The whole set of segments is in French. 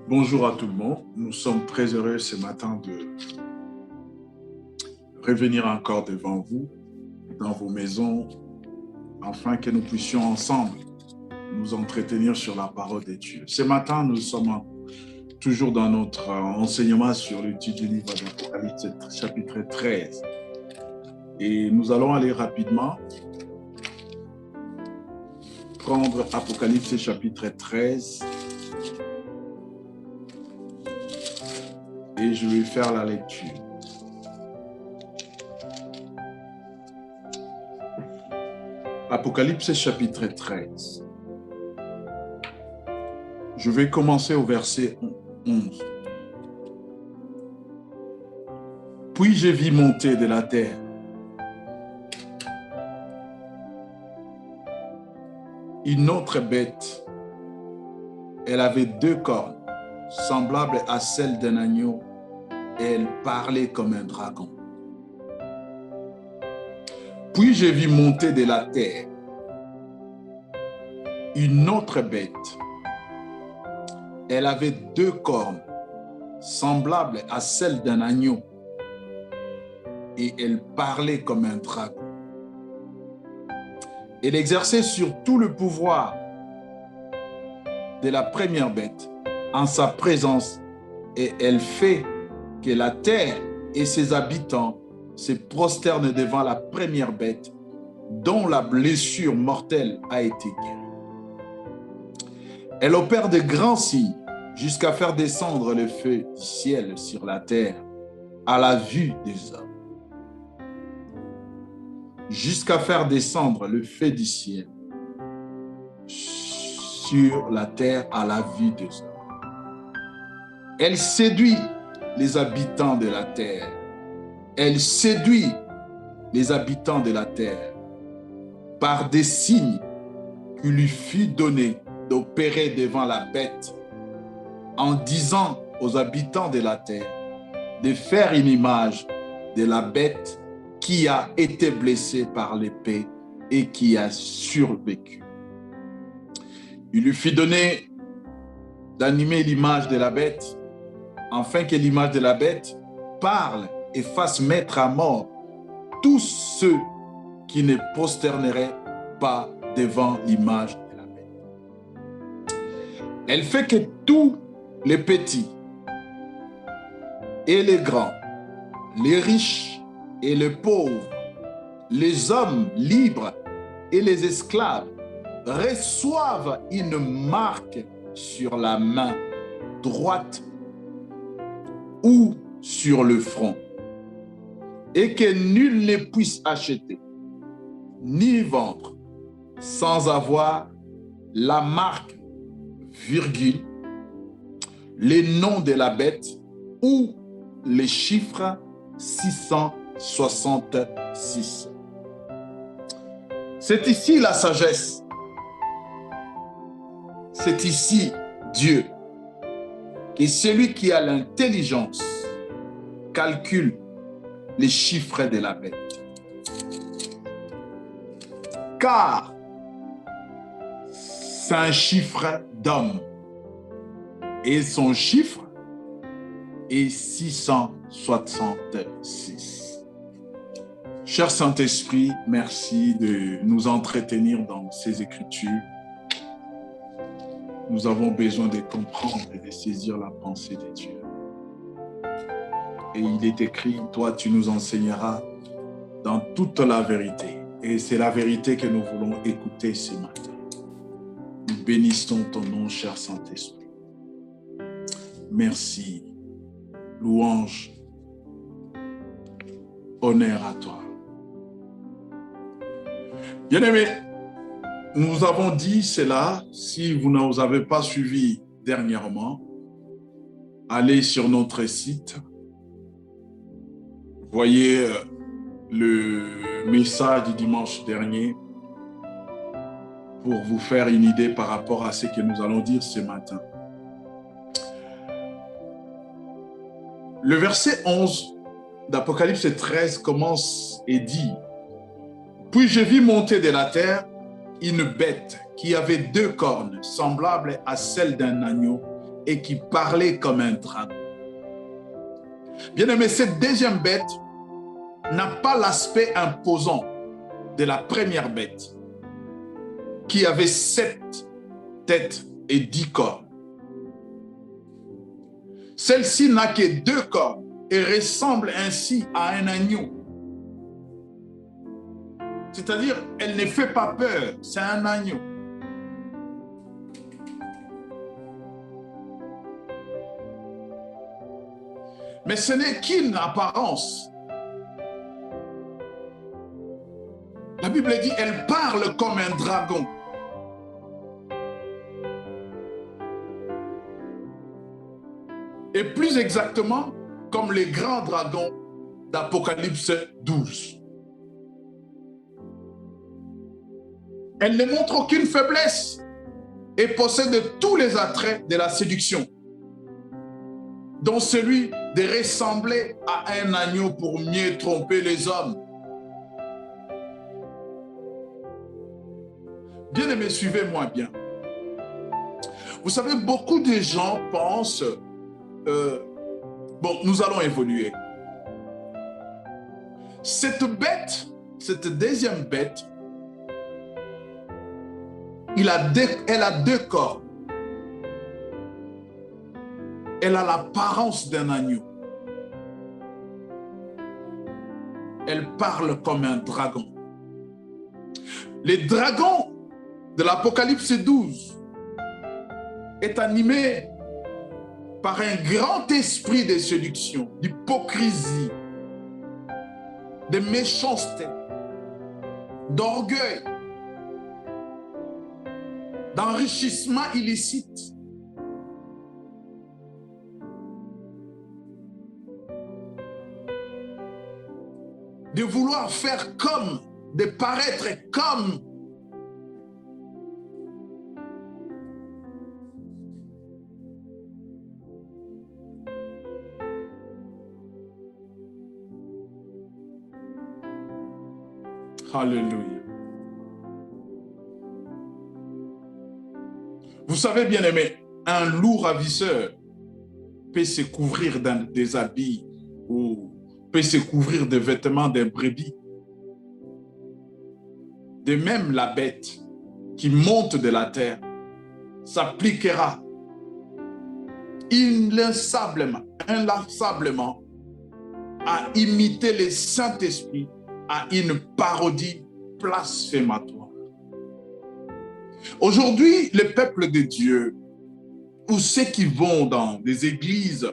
Bonjour à tout le monde. Nous sommes très heureux ce matin de revenir encore devant vous, dans vos maisons, afin que nous puissions ensemble nous entretenir sur la parole de Dieu. Ce matin, nous sommes toujours dans notre enseignement sur l'étude du livre d'Apocalypse, chapitre 13. Et nous allons aller rapidement prendre Apocalypse, chapitre 13. Et je vais faire la lecture. Apocalypse chapitre 13. Je vais commencer au verset 11. Puis je vis monter de la terre une autre bête. Elle avait 2 cornes, semblables à celles d'un agneau, et elle parlait comme un dragon. Puis je vis monter de la terre une autre bête. Elle avait 2 cornes, semblables à celles d'un agneau, et elle parlait comme un dragon. Elle exerçait sur tout le pouvoir de la première bête en sa présence, et elle fait que la terre et ses habitants se prosternent devant la première bête dont la blessure mortelle a été guérie. Elle opère de grands signes jusqu'à faire descendre le feu du ciel sur la terre à la vue des hommes. Jusqu'à faire descendre le feu du ciel sur la terre à la vue des hommes. Elle séduit les habitants de la terre. Elle séduit les habitants de la terre par des signes qui lui fut donné d'opérer devant la bête, en disant aux habitants de la terre de faire une image de la bête qui a été blessée par l'épée et qui a survécu. Il lui fut donné d'animer l'image de la bête, afin que l'image de la bête parle et fasse mettre à mort tous ceux qui ne prosterneraient pas devant l'image de la bête. Elle fait que tous les petits et les grands, les riches et les pauvres, les hommes libres et les esclaves reçoivent une marque sur la main droite ou sur le front, et que nul ne puisse acheter ni vendre sans avoir la marque, virgule, le nom de la bête ou les chiffres 666. C'est ici la sagesse. C'est ici Dieu. Et celui qui a l'intelligence calcule les chiffres de la bête. Car c'est un chiffre d'homme. Et son chiffre est 666. Cher Saint-Esprit, merci de nous entretenir dans ces Écritures. Nous avons besoin de comprendre et de saisir la pensée de Dieu. Et il est écrit, toi tu nous enseigneras dans toute la vérité. Et c'est la vérité que nous voulons écouter ce matin. Nous bénissons ton nom, cher Saint-Esprit. Merci. Louange. Honneur à toi. Bien-aimés, nous avons dit cela. Si vous ne nous avez pas suivis dernièrement, allez sur notre site. Voyez le message du dimanche dernier pour vous faire une idée par rapport à ce que nous allons dire ce matin. Le verset 11 d'Apocalypse 13 commence et dit « Puis je vis monter de la terre une bête qui avait 2 cornes, semblables à celles d'un agneau, et qui parlait comme un dragon. Bien-aimé, cette deuxième bête n'a pas l'aspect imposant de la première bête, qui avait 7 têtes et 10 cornes. Celle-ci n'a que 2 cornes et ressemble ainsi à un agneau. C'est-à-dire, elle ne fait pas peur, c'est un agneau. Mais ce n'est qu'une apparence. La Bible dit, elle parle comme un dragon. Et plus exactement, comme les grands dragons d'Apocalypse 12. Elle ne montre aucune faiblesse et possède tous les attraits de la séduction, dont celui de ressembler à un agneau pour mieux tromper les hommes. Bien-aimés, suivez-moi bien. Vous savez, beaucoup de gens pensent, bon, nous allons évoluer. Cette bête, cette deuxième bête, elle a 2 corps. Elle a l'apparence d'un agneau. Elle parle comme un dragon. Les dragons de l'Apocalypse 12 est animé par un grand esprit de séduction, d'hypocrisie, de méchanceté, d'orgueil, d'enrichissement illicite. De vouloir faire comme, de paraître comme. Alléluia. Vous savez, bien aimé, un loup ravisseur peut se couvrir des habits ou peut se couvrir de vêtements d'un brebis. De même, la bête qui monte de la terre s'appliquera inlassablement à imiter le Saint-Esprit à une parodie blasphématoire. Aujourd'hui, le peuple de Dieu, ou ceux qui vont dans des églises,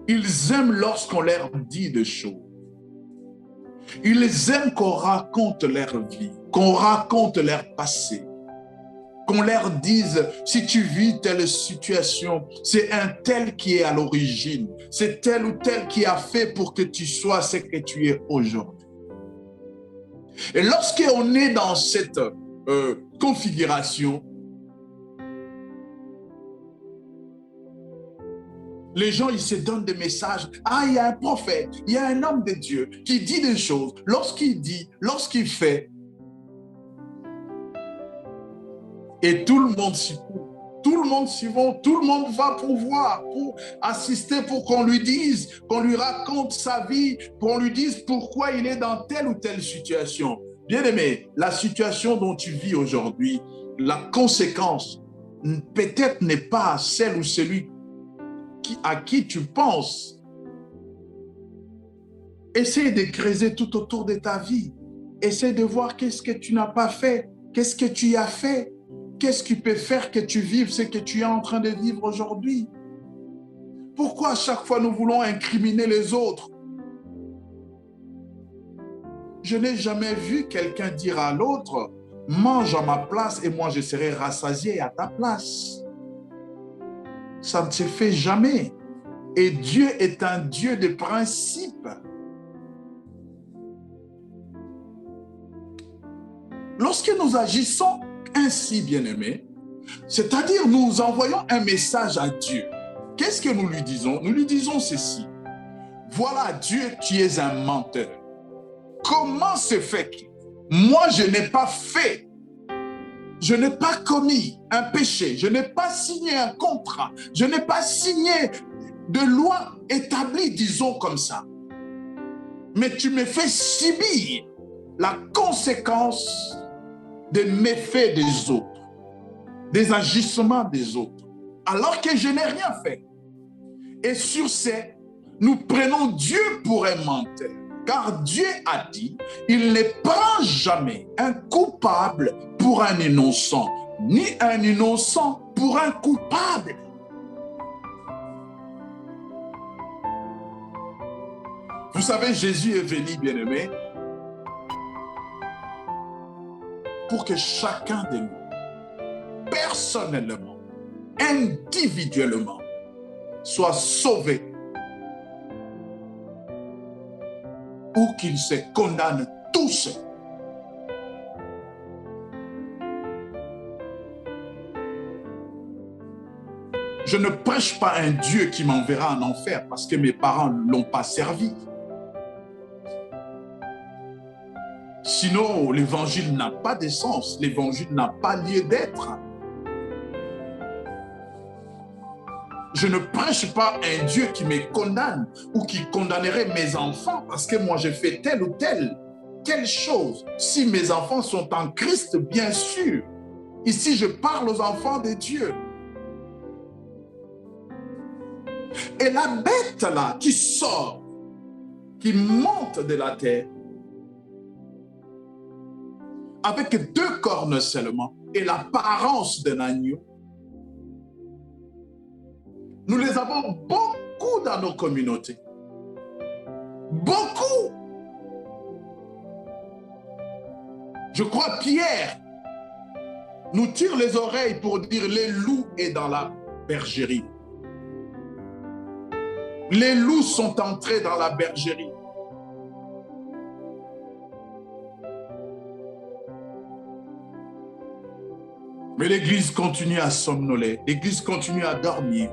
ils aiment lorsqu'on leur dit des choses. Ils aiment qu'on raconte leur vie, qu'on raconte leur passé, qu'on leur dise, si tu vis telle situation, c'est un tel qui est à l'origine, c'est tel ou tel qui a fait pour que tu sois ce que tu es aujourd'hui. Et lorsqu'on est dans cette configuration, les gens, ils se donnent des messages. Ah, il y a un prophète, il y a un homme de Dieu qui dit des choses. Lorsqu'il dit, lorsqu'il fait, et tout le monde s'y court. Tout le monde s'y va, tout le monde va pour voir, pour assister, pour qu'on lui dise, qu'on lui raconte sa vie, pour qu'on lui dise pourquoi il est dans telle ou telle situation. Bien-aimé, la situation dont tu vis aujourd'hui, la conséquence, peut-être n'est pas celle ou celui à qui tu penses. Essaye de creuser tout autour de ta vie. Essaye de voir qu'est-ce que tu n'as pas fait, qu'est-ce que tu as fait. Qu'est-ce qui peut faire que tu vives ce que tu es en train de vivre aujourd'hui? Pourquoi à chaque fois nous voulons incriminer les autres? Je n'ai jamais vu quelqu'un dire à l'autre, mange à ma place et moi je serai rassasié à ta place. Ça ne se fait jamais. Et Dieu est un Dieu de principe. Lorsque nous agissons ainsi, bien-aimés, c'est-à-dire nous envoyons un message à Dieu. Qu'est-ce que nous lui disons? Nous lui disons ceci. Voilà, Dieu, tu es un menteur. Comment se fait que moi, je n'ai pas fait? je n'ai pas commis un péché, je n'ai pas signé un contrat, je n'ai pas signé de loi établie, disons comme ça. Mais tu me fais subir la conséquence des méfaits des autres, des agissements des autres, alors que je n'ai rien fait. Et sur ce, nous prenons Dieu pour un menteur, car Dieu a dit, il ne prend jamais un coupable pour un innocent, ni un innocent pour un coupable. Vous savez, Jésus est venu, bien-aimé, pour que chacun de nous, personnellement, individuellement, soit sauvé ou qu'il se condamne tous. Je ne prêche pas un Dieu qui m'enverra en enfer parce que mes parents ne l'ont pas servi. Sinon, l'évangile n'a pas de sens, l'évangile n'a pas lieu d'être. Je ne prêche pas un Dieu qui me condamne ou qui condamnerait mes enfants parce que moi j'ai fait telle ou telle chose. Si mes enfants sont en Christ, bien sûr. Ici, je parle aux enfants de Dieu. Et la bête là qui sort, qui monte de la terre, avec 2 cornes seulement et l'apparence d'un agneau, nous les avons beaucoup dans nos communautés. Beaucoup. Je crois Pierre nous tire les oreilles pour dire les loups est dans la bergerie. Les loups sont entrés dans la bergerie. Mais l'Église continue à somnoler. L'Église continue à dormir.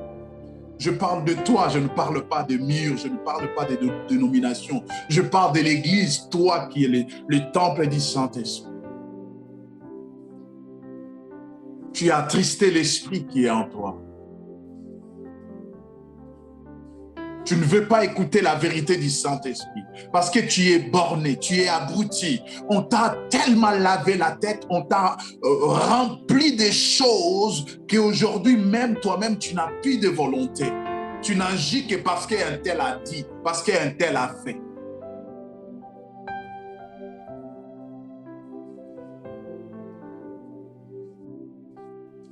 Je parle de toi, je ne parle pas de murs, je ne parle pas de dénominations. Je parle de l'Église, toi qui es le temple du Saint-Esprit. Tu as attristé l'Esprit qui est en toi. Tu ne veux pas écouter la vérité du Saint-Esprit parce que tu es borné, tu es abruti. On t'a tellement lavé la tête, on t'a rempli des choses qu'aujourd'hui même toi-même tu n'as plus de volonté. Tu n'agis que parce qu'un tel a dit, parce qu'un tel a fait.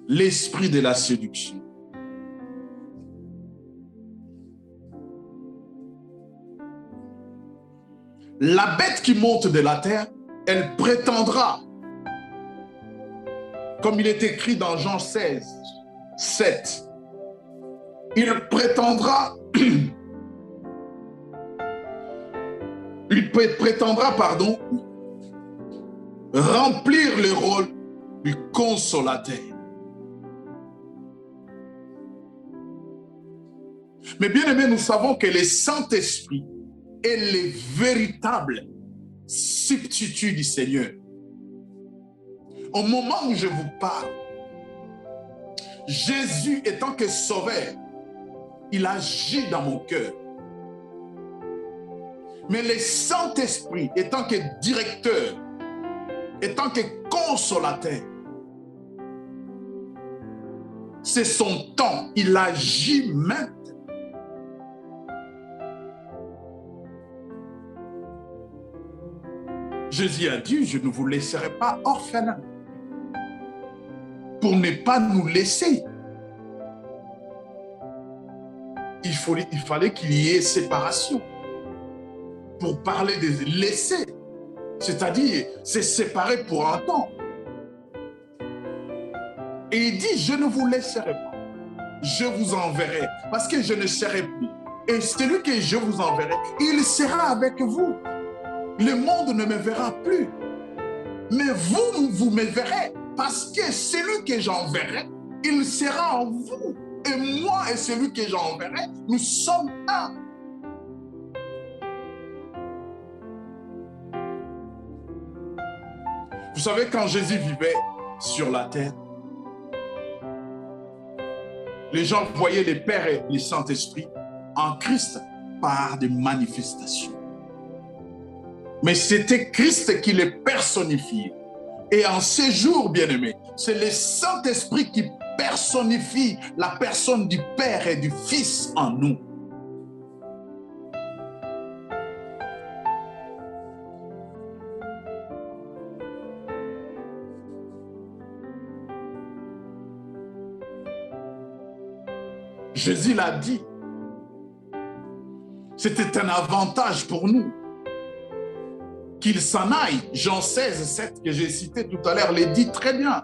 L'esprit de la séduction. La bête qui monte de la terre, elle prétendra, comme il est écrit dans Jean 16, 7, il prétendra, remplir le rôle du consolateur. Mais bien aimé, nous savons que le Saint-Esprit est le véritable substitut du Seigneur. Au moment où je vous parle, Jésus étant que sauveur, il agit dans mon cœur. Mais le Saint-Esprit étant que directeur, étant que consolateur, c'est son temps, il agit maintenant. Jésus a dit, je ne vous laisserai pas orphelins. Pour ne pas nous laisser. Il fallait qu'il y ait séparation. Pour parler de laisser. C'est-à-dire, c'est séparé pour un temps. Et il dit, je ne vous laisserai pas. Je vous enverrai. Parce que je ne serai plus. Et celui que je vous enverrai, il sera avec vous. Le monde ne me verra plus. Mais vous me verrez. Parce que celui que j'enverrai, il sera en vous. Et moi et celui que j'enverrai, nous sommes un. Vous savez, quand Jésus vivait sur la terre. Les gens voyaient les Pères et les Saint-Esprit en Christ par des manifestations. Mais c'était Christ qui les personnifiait. Et en ces jours, bien-aimés, c'est le Saint-Esprit qui personnifie la personne du Père et du Fils en nous. Jésus l'a dit. C'était un avantage pour nous qu'il s'en aille. Jean 16, 7 que j'ai cité tout à l'heure, le dit très bien.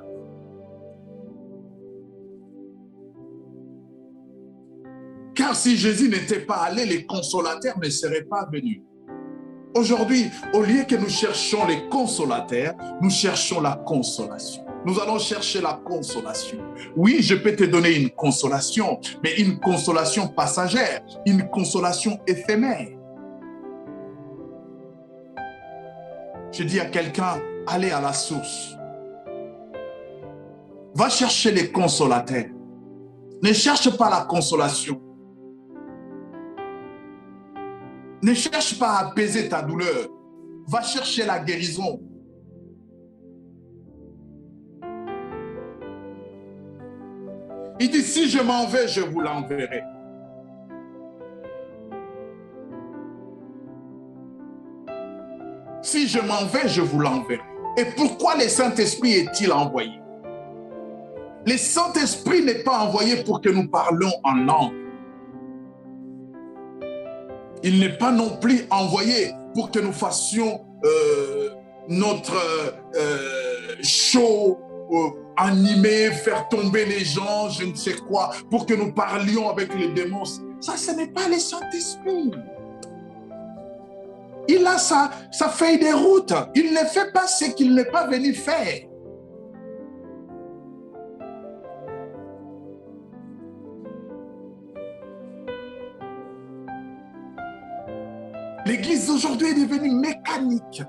Car si Jésus n'était pas allé, les consolateurs ne seraient pas venus. Aujourd'hui, au lieu que nous cherchions les consolateurs, nous cherchons la consolation. Nous allons chercher la consolation. Oui, je peux te donner une consolation, mais une consolation passagère, une consolation éphémère. Je dis à quelqu'un, allez à la source. Va chercher les consolateurs. Ne cherche pas la consolation. Ne cherche pas à apaiser ta douleur. Va chercher la guérison. Il dit, si je m'en vais, je vous l'enverrai. Si je m'en vais, je vous l'enverrai. Et pourquoi le Saint-Esprit est-il envoyé? Le Saint-Esprit n'est pas envoyé pour que nous parlions en langue. Il n'est pas non plus envoyé pour que nous fassions notre show animé, faire tomber les gens, je ne sais quoi, pour que nous parlions avec les démons. Ça, ce n'est pas le Saint-Esprit. Il a sa feuille de route. Il ne fait pas ce qu'il n'est pas venu faire. L'Église d'aujourd'hui est devenue mécanique.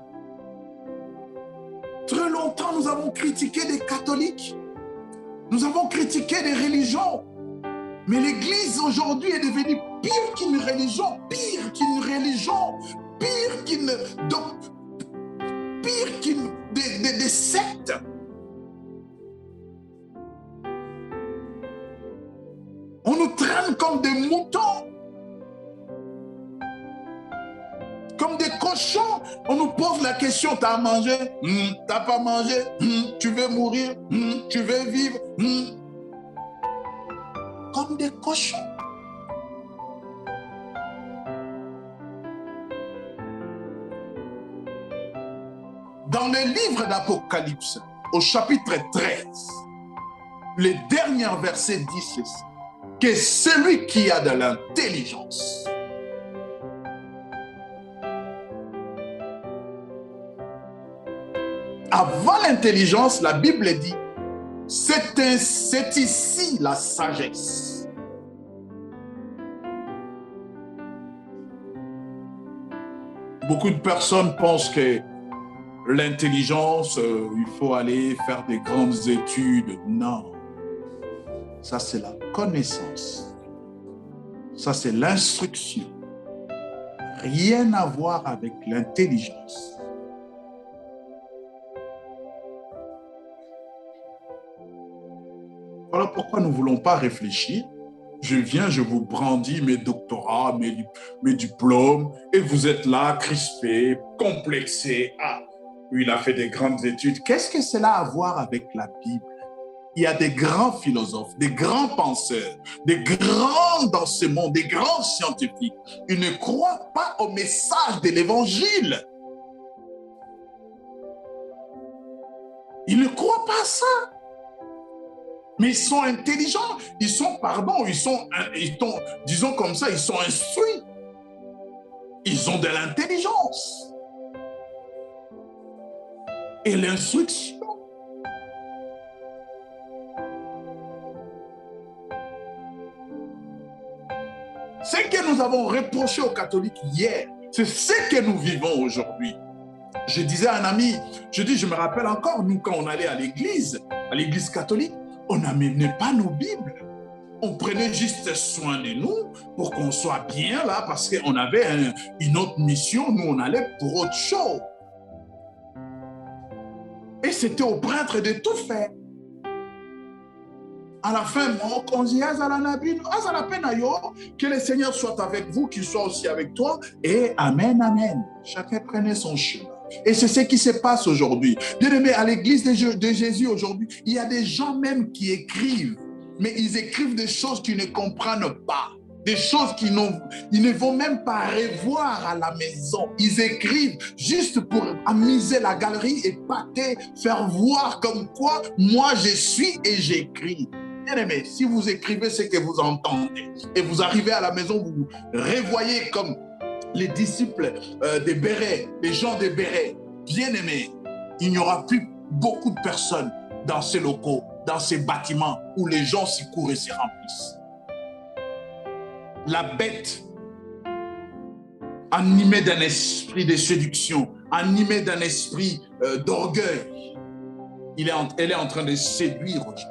Très longtemps, nous avons critiqué des catholiques. Nous avons critiqué des religions. Mais l'Église aujourd'hui est devenue pire qu'une religion, pire qu'une religion, pire qu'une des sectes. On nous traîne comme des moutons. Comme des cochons, on nous pose la question, t'as mangé? T'as pas mangé? Tu veux mourir? Tu veux vivre? Comme des cochons. Dans le livre d'Apocalypse, au chapitre 13, le dernier verset dit ceci, que celui qui a de l'intelligence avant l'intelligence, la Bible dit, c'est ici la sagesse. Beaucoup de personnes pensent que l'intelligence, il faut aller faire des grandes études. Non. Ça, c'est la connaissance. Ça, c'est l'instruction. Rien à voir avec l'intelligence. Voilà pourquoi nous ne voulons pas réfléchir. Je viens, je vous brandis mes doctorats, mes diplômes, et vous êtes là, crispés, complexés. Ah, lui, il a fait des grandes études. Qu'est-ce que cela a à voir avec la Bible? Il y a des grands philosophes, des grands penseurs, des grands dans ce monde, des grands scientifiques. Ils ne croient pas au message de l'Évangile. Ils ne croient pas à ça. Mais ils sont intelligents, disons comme ça, ils sont instruits. Ils ont de l'intelligence. Et l'instruction. Ce que nous avons reproché aux catholiques hier, c'est ce que nous vivons aujourd'hui. Je disais à un ami, je me rappelle encore, nous, quand on allait à l'église catholique, on n'amenait pas nos Bibles. On prenait juste soin de nous pour qu'on soit bien là, parce qu'on avait une autre mission. Nous, on allait pour autre chose. Et c'était au prêtre de tout faire. À la fin, que le Seigneur soit avec vous, qu'il soit aussi avec toi. Et amen, amen. Chacun prenait son chemin. Et c'est ce qui se passe aujourd'hui. Bien-aimés, à l'église de Jésus aujourd'hui, il y a des gens même qui écrivent, mais ils écrivent des choses qu'ils ne comprennent pas. Des choses qu'ils ne vont même pas revoir à la maison. Ils écrivent juste pour amuser la galerie et pâter, faire voir comme quoi moi je suis et j'écris. Bien-aimés, si vous écrivez ce que vous entendez et vous arrivez à la maison, vous revoyez comme les disciples des Bérets, les gens des Bérets, bien-aimés, il n'y aura plus beaucoup de personnes dans ces locaux, dans ces bâtiments où les gens s'y courent et s'y remplissent. La bête, animée d'un esprit de séduction, animée d'un esprit d'orgueil, elle est en train de séduire aujourd'hui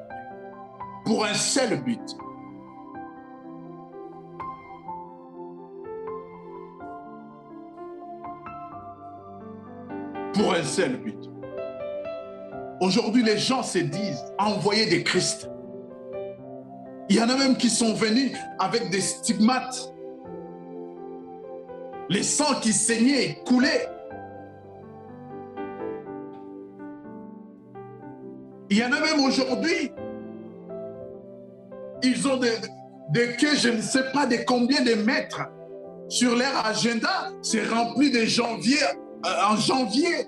pour un seul but. Pour un seul but. Aujourd'hui, les gens se disent envoyer des Christ. Il y en a même qui sont venus avec des stigmates. Les sangs qui saignaient et coulaient. Il y en a même aujourd'hui, ils ont des queues, je ne sais pas de combien de mètres sur leur agenda. C'est rempli de janvier en janvier.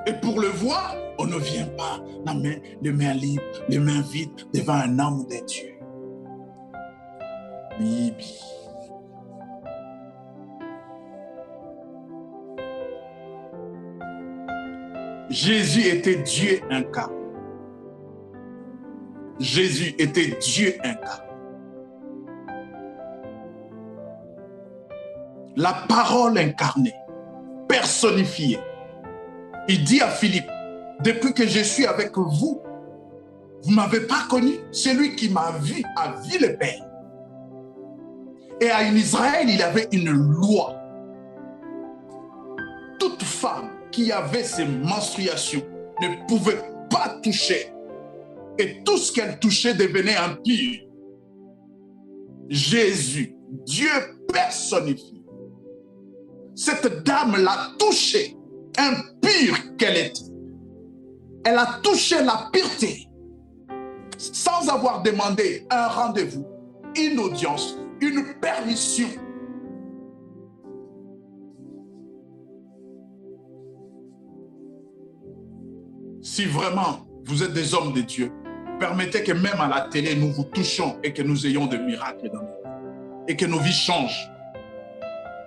Et pour le voir, on ne vient pas les mains libres, les mains vides devant un homme de Dieu. Bibi. Jésus était Dieu incarné. Jésus était Dieu incarné. La parole incarnée, personnifiée. Il dit à Philippe, depuis que je suis avec vous, vous ne m'avez pas connu. Celui qui m'a vu a vu le Père. Et à Israël, il y avait une loi. Toute femme qui avait ses menstruations ne pouvait pas toucher. Et tout ce qu'elle touchait devenait impur. Jésus, Dieu personnifié. Cette dame l'a touché, impure qu'elle était. Elle a touché la pureté sans avoir demandé un rendez-vous, une audience, une permission. Si vraiment vous êtes des hommes de Dieu, permettez que même à la télé, nous vous touchions et que nous ayons des miracles dans nos vies. Et que nos vies changent.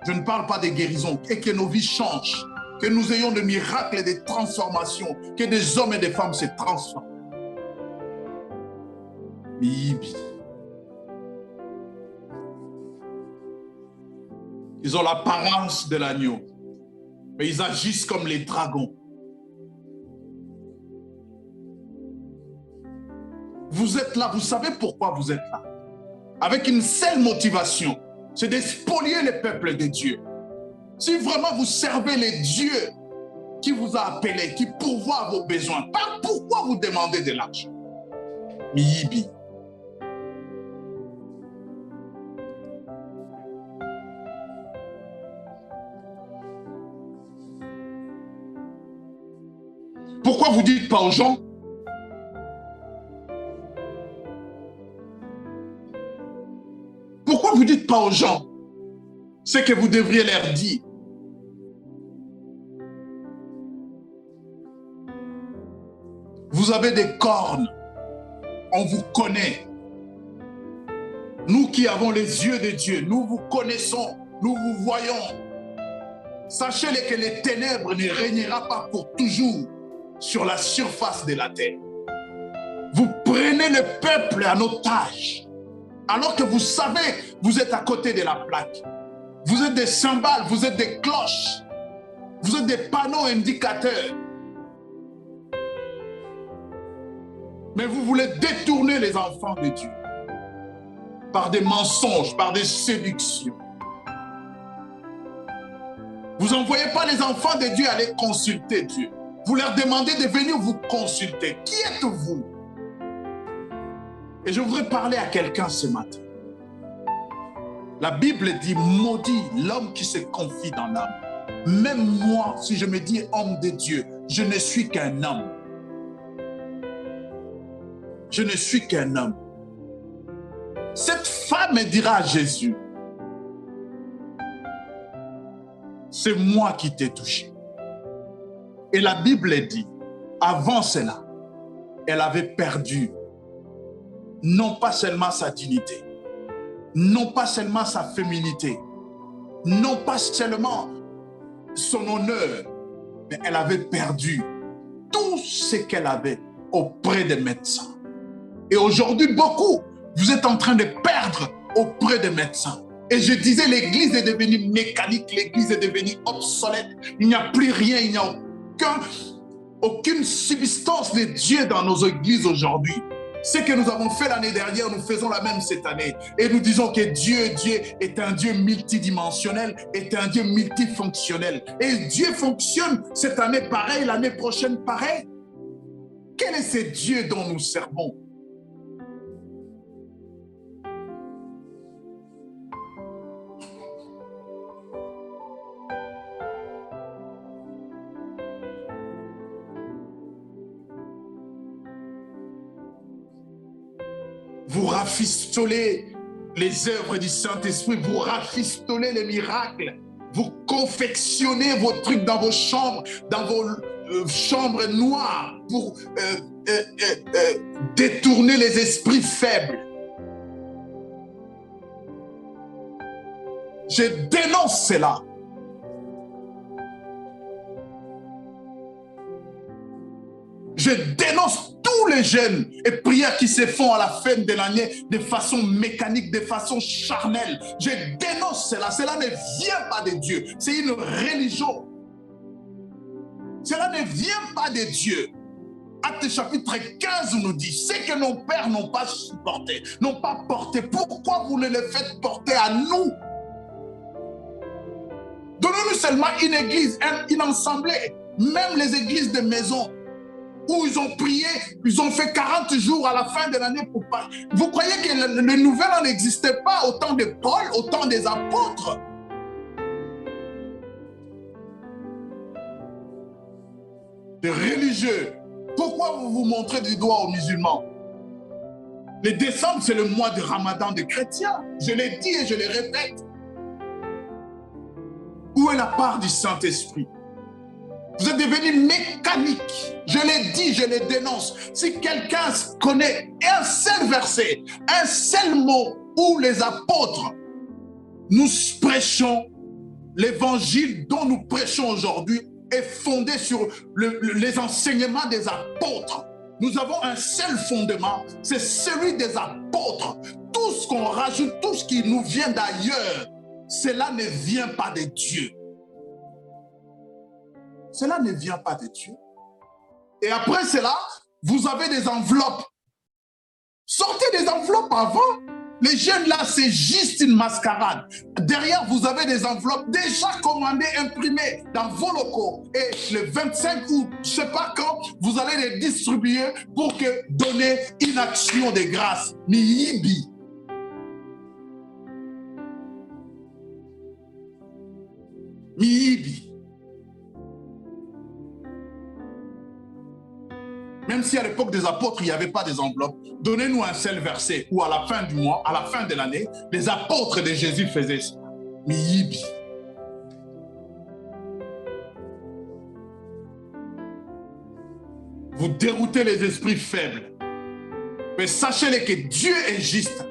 Je ne parle pas de guérison, et que nos vies changent. Que nous ayons des miracles et des transformations. Que des hommes et des femmes se transforment. Bibi. Ils ont l'apparence de l'agneau, mais ils agissent comme les dragons. Vous êtes là, vous savez pourquoi vous êtes là. Avec une seule motivation, c'est de spolier le peuple de Dieu. Si vraiment vous servez les dieux qui vous a appelé, qui pourvoient vos besoins, pourquoi vous demandez de l'argent? Miyibi. Pourquoi vous ne dites pas aux gens? Pourquoi vous ne dites pas aux gens ce que vous devriez leur dire? Vous avez des cornes. On vous connaît. Nous qui avons les yeux de Dieu, nous vous connaissons, nous vous voyons. Sachez-le que les ténèbres ne régnera pas pour toujours. sur la surface de la terre. Vous prenez le peuple en otage, alors que vous savez, vous êtes à côté de la plaque. Vous êtes des cymbales, vous êtes des cloches, vous êtes des panneaux indicateurs. Mais vous voulez détourner les enfants de Dieu par des mensonges, par des séductions. Vous n'envoyez pas les enfants de Dieu aller consulter Dieu. Vous leur demandez de venir vous consulter. Qui êtes-vous? Et je voudrais parler à quelqu'un ce matin. La Bible dit, maudit l'homme qui se confie dans l'âme. Même moi, si je me dis homme de Dieu, je ne suis qu'un homme. Je ne suis qu'un homme. Cette femme dira à Jésus, c'est moi qui t'ai touché. Et la Bible dit, avant cela, elle avait perdu non pas seulement sa dignité, non pas seulement sa féminité, non pas seulement son honneur, mais elle avait perdu tout ce qu'elle avait auprès des médecins. Et aujourd'hui, beaucoup, vous êtes en train de perdre auprès des médecins. Et je disais, l'église est devenue mécanique, l'église est devenue obsolète. Il n'y a plus rien, il n'y a aucune substance de Dieu dans nos églises aujourd'hui. Ce que nous avons fait l'année dernière, nous faisons la même cette année. Et nous disons que Dieu est un Dieu multidimensionnel, est un Dieu multifonctionnel. Et Dieu fonctionne cette année pareil, l'année prochaine pareil. Quel est ce Dieu dont nous servons? Vous rafistolez les œuvres du Saint-Esprit, vous rafistolez les miracles, vous confectionnez vos trucs dans vos chambres chambres noires pour détourner les esprits faibles. Je dénonce cela. Je dénonce tous les jeûnes et prières qui se font à la fin de l'année de façon mécanique, de façon charnelle. Je dénonce cela. Cela ne vient pas de Dieu. C'est une religion. Cela ne vient pas de Dieu. Acte chapitre 15 nous dit, ce que nos pères n'ont pas supporté, n'ont pas porté, pourquoi vous ne le faites porter à nous? Donnez-nous seulement une église, une assemblée, même les églises de maison, où ils ont prié, ils ont fait 40 jours à la fin de l'année pour pas. Vous croyez que le nouvel an n'existait pas au temps de Paul, au temps des apôtres? Des religieux. Pourquoi vous vous montrez du doigt aux musulmans? Le décembre, c'est le mois de Ramadan des chrétiens. Je l'ai dit et je le répète. Où est la part du Saint-Esprit? Vous êtes devenus mécaniques. Je l'ai dit, je le dénonce. Si quelqu'un connaît un seul verset, un seul mot où les apôtres, nous prêchons l'évangile dont nous prêchons aujourd'hui est fondé sur les enseignements des apôtres. Nous avons un seul fondement, c'est celui des apôtres. Tout ce qu'on rajoute, tout ce qui nous vient d'ailleurs, cela ne vient pas de Dieu. Cela ne vient pas de Dieu. Et après cela, vous avez des enveloppes. Sortez des enveloppes avant. Les jeunes là, c'est juste une mascarade. Derrière, vous avez des enveloppes déjà commandées, imprimées dans vos locaux. Et le 25 août, je ne sais pas quand, vous allez les distribuer pour donner une action de grâce. Miyibi. Miyibi. Même si à l'époque des apôtres, il n'y avait pas des enveloppes, donnez-nous un seul verset où à la fin du mois, à la fin de l'année, les apôtres de Jésus faisaient ça. Miyibi. Vous déroutez les esprits faibles. Mais sachez-le que Dieu est juste.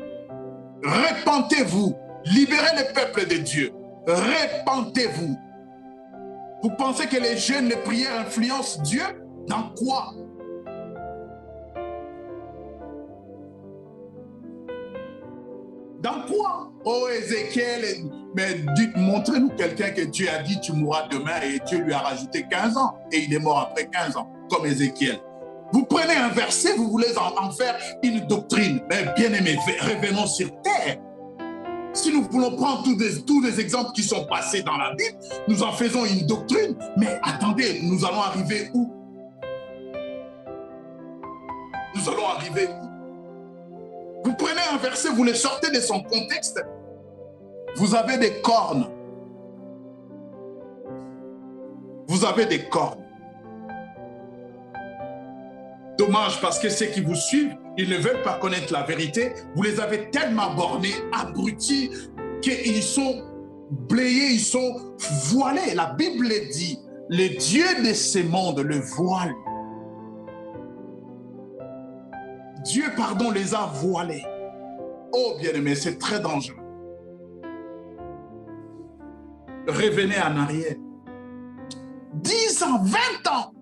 Repentez-vous. Libérez le peuple de Dieu. Repentez-vous. Vous pensez que les jeunes de prière influencent Dieu? Dans quoi? Dans quoi? Oh Ézéchiel, mais montrez-nous quelqu'un que Dieu a dit tu mourras demain et Dieu lui a rajouté 15 ans et il est mort après 15 ans, comme Ézéchiel. Vous prenez un verset, vous voulez en faire une doctrine. Mais bien aimé, revenons sur terre. Si nous voulons prendre tous les exemples qui sont passés dans la Bible, nous en faisons une doctrine. Mais attendez, nous allons arriver où? Nous allons arriver où? Vous prenez un verset, vous le sortez de son contexte. Vous avez des cornes. Vous avez des cornes. Dommage parce que ceux qui vous suivent, ils ne veulent pas connaître la vérité. Vous les avez tellement bornés, abrutis, qu'ils sont blayés, ils sont voilés. La Bible dit, le Dieu de ce monde le voile. Dieu, pardon, les a voilés. Oh, bien-aimé, c'est très dangereux. Revenez en arrière. 10 ans, 20 ans.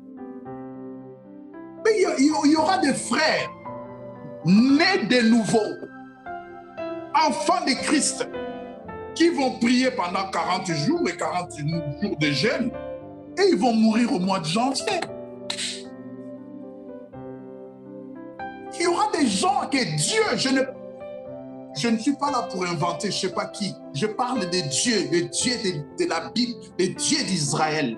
Mais il y aura des frères nés de nouveau, enfants de Christ, qui vont prier pendant 40 jours et 40 jours de jeûne, et ils vont mourir au mois de janvier. Il y aura des gens que Dieu, je ne suis pas là pour inventer, je ne sais pas qui. Je parle de Dieu, de la Bible, de Dieu d'Israël.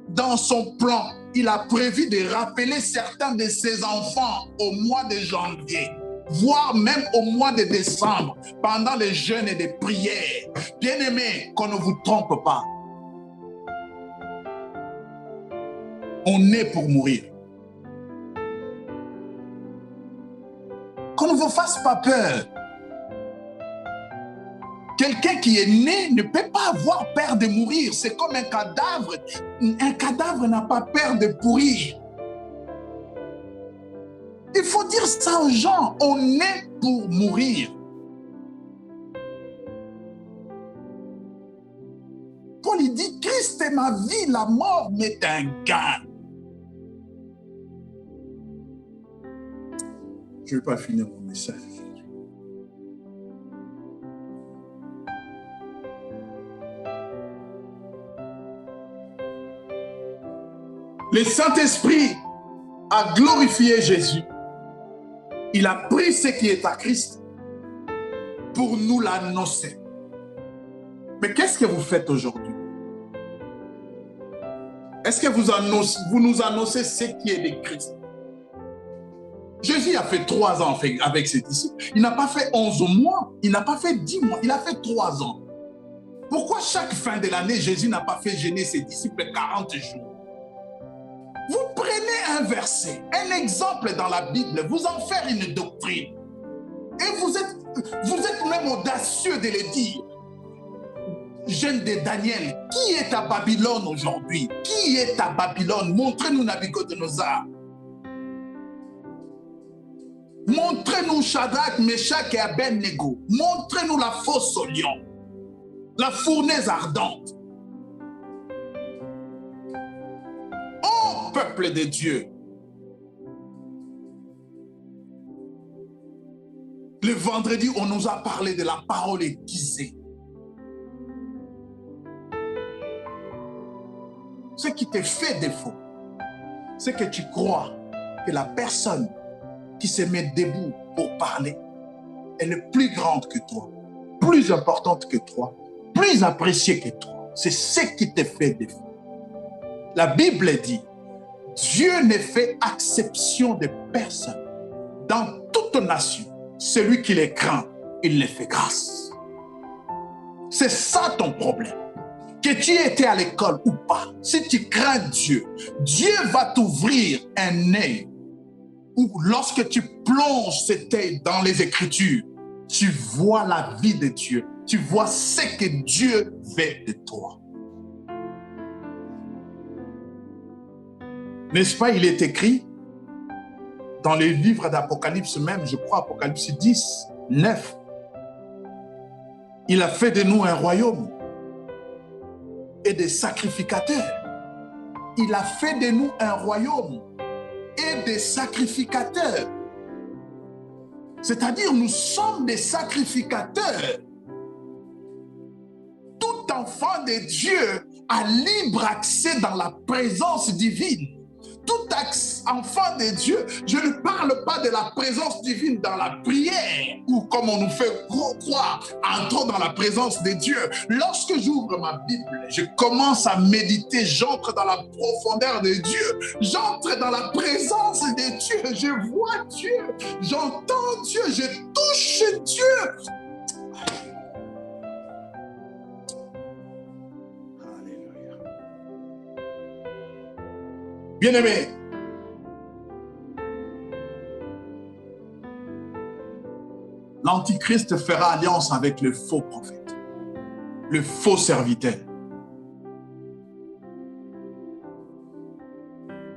Dans son plan, il a prévu de rappeler certains de ses enfants au mois de janvier, voire même au mois de décembre, pendant les jeûnes et les prières. Bien-aimés, qu'on ne vous trompe pas. On est pour mourir. Qu'on ne vous fasse pas peur. Quelqu'un qui est né ne peut pas avoir peur de mourir. C'est comme un cadavre. Un cadavre n'a pas peur de pourrir. Il faut dire ça aux gens. On est pour mourir. Paul il dit, Christ est ma vie, la mort m'est un gain. Je ne vais pas finir mon message. Le Saint-Esprit a glorifié Jésus. Il a pris ce qui est à Christ pour nous l'annoncer. Mais qu'est-ce que vous faites aujourd'hui? Est-ce que vous nous annoncez ce qui est de Christ? Jésus a fait 3 ans avec ses disciples. Il n'a pas fait 11 mois, il n'a pas fait 10 mois, il a fait 3 ans. Pourquoi chaque fin de l'année, Jésus n'a pas fait jeûner ses disciples 40 jours? Vous prenez un verset, un exemple dans la Bible, vous en faites une doctrine. Et vous êtes même audacieux de le dire. Jeune de Daniel, qui est à Babylone aujourd'hui? Qui est à Babylone? Montrez-nous Nabuchodonosor. Montrez-nous Shadrach, Meshach et Abednego. Montrez-nous la fosse au lion, la fournaise ardente. Oh, peuple de Dieu, le vendredi, on nous a parlé de la parole aiguisée. Ce qui te fait défaut, c'est que tu crois que la personne qui se met debout pour parler, elle est plus grande que toi, plus importante que toi, plus appréciée que toi. C'est ce qui te fait défaut. La Bible dit, Dieu ne fait exception de personne. Dans toute nation, celui qui les craint, il les fait grâce. C'est ça ton problème. Que tu aies été à l'école ou pas, si tu crains Dieu, Dieu va t'ouvrir un œil. Ou lorsque tu plonges cet œil dans les Écritures, tu vois la vie de Dieu. Tu vois ce que Dieu veut de toi. N'est-ce pas, il est écrit dans les livres d'Apocalypse même, je crois, Apocalypse 10, 9. Il a fait de nous un royaume et des sacrificateurs. il a fait de nous un royaume et des sacrificateurs. C'est-à-dire, nous sommes des sacrificateurs. Tout enfant de Dieu a libre accès dans la présence divine. Tout enfant de Dieu, je ne parle pas de la présence divine dans la prière, ou comme on nous fait croire, entrons dans la présence de Dieu. Lorsque j'ouvre ma Bible, je commence à méditer, j'entre dans la profondeur de Dieu, j'entre dans la présence de Dieu, je vois Dieu, j'entends Dieu, je touche Dieu. Alléluia. Bien-aimés, l'Antichrist fera alliance avec le faux prophète, le faux serviteur.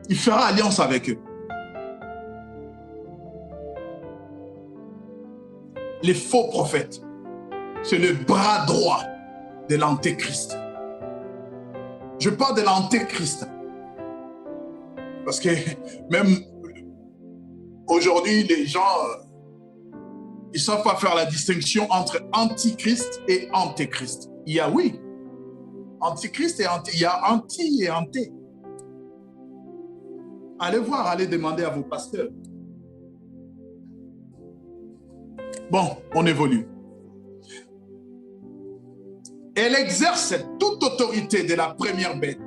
Il fera alliance avec eux. Les faux prophètes, c'est le bras droit de l'Antéchrist. Je parle de l'Antéchrist parce que même aujourd'hui, les gens... ils ne savent pas faire la distinction entre antichrist et antéchrist. Il y a, oui, antichrist et anté. Il y a anti et anté. Allez voir, allez demander à vos pasteurs. Bon, on évolue. Elle exerce toute autorité de la première bête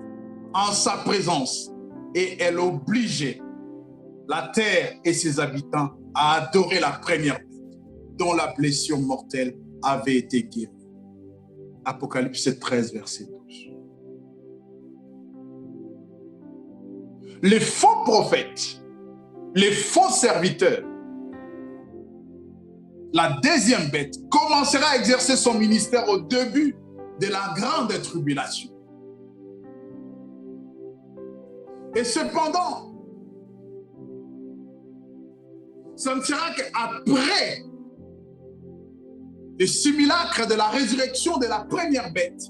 en sa présence et elle obligeait la terre et ses habitants à adorer la première bête dont la blessure mortelle avait été guérie. Apocalypse 13, verset 12. Les faux prophètes, les faux serviteurs, la deuxième bête commencera à exercer son ministère au début de la grande tribulation. Et cependant, ce ne sera qu'après le simulacre de la résurrection de la première bête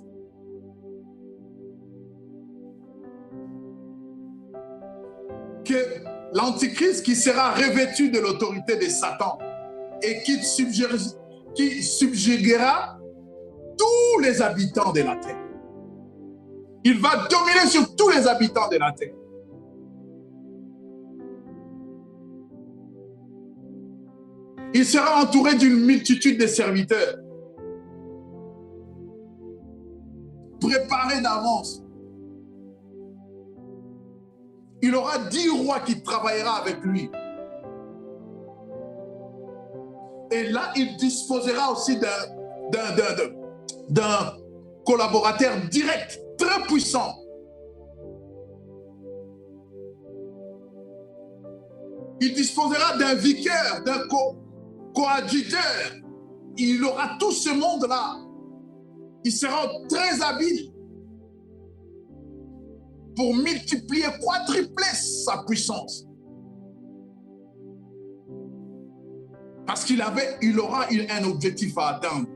que l'Antichrist, qui sera revêtu de l'autorité de Satan et qui subjuguera tous les habitants de la terre. Il va dominer sur tous les habitants de la terre. Il sera entouré d'une multitude de serviteurs, préparés d'avance. Il aura 10 rois qui travailleront avec lui. Et là, il disposera aussi d'un collaborateur direct, très puissant. Il disposera d'un vicaire, d'un coadjuteur. Il aura tout ce monde-là. Il sera très habile pour multiplier, quadrupler sa puissance. Parce qu'il aura un objectif à atteindre.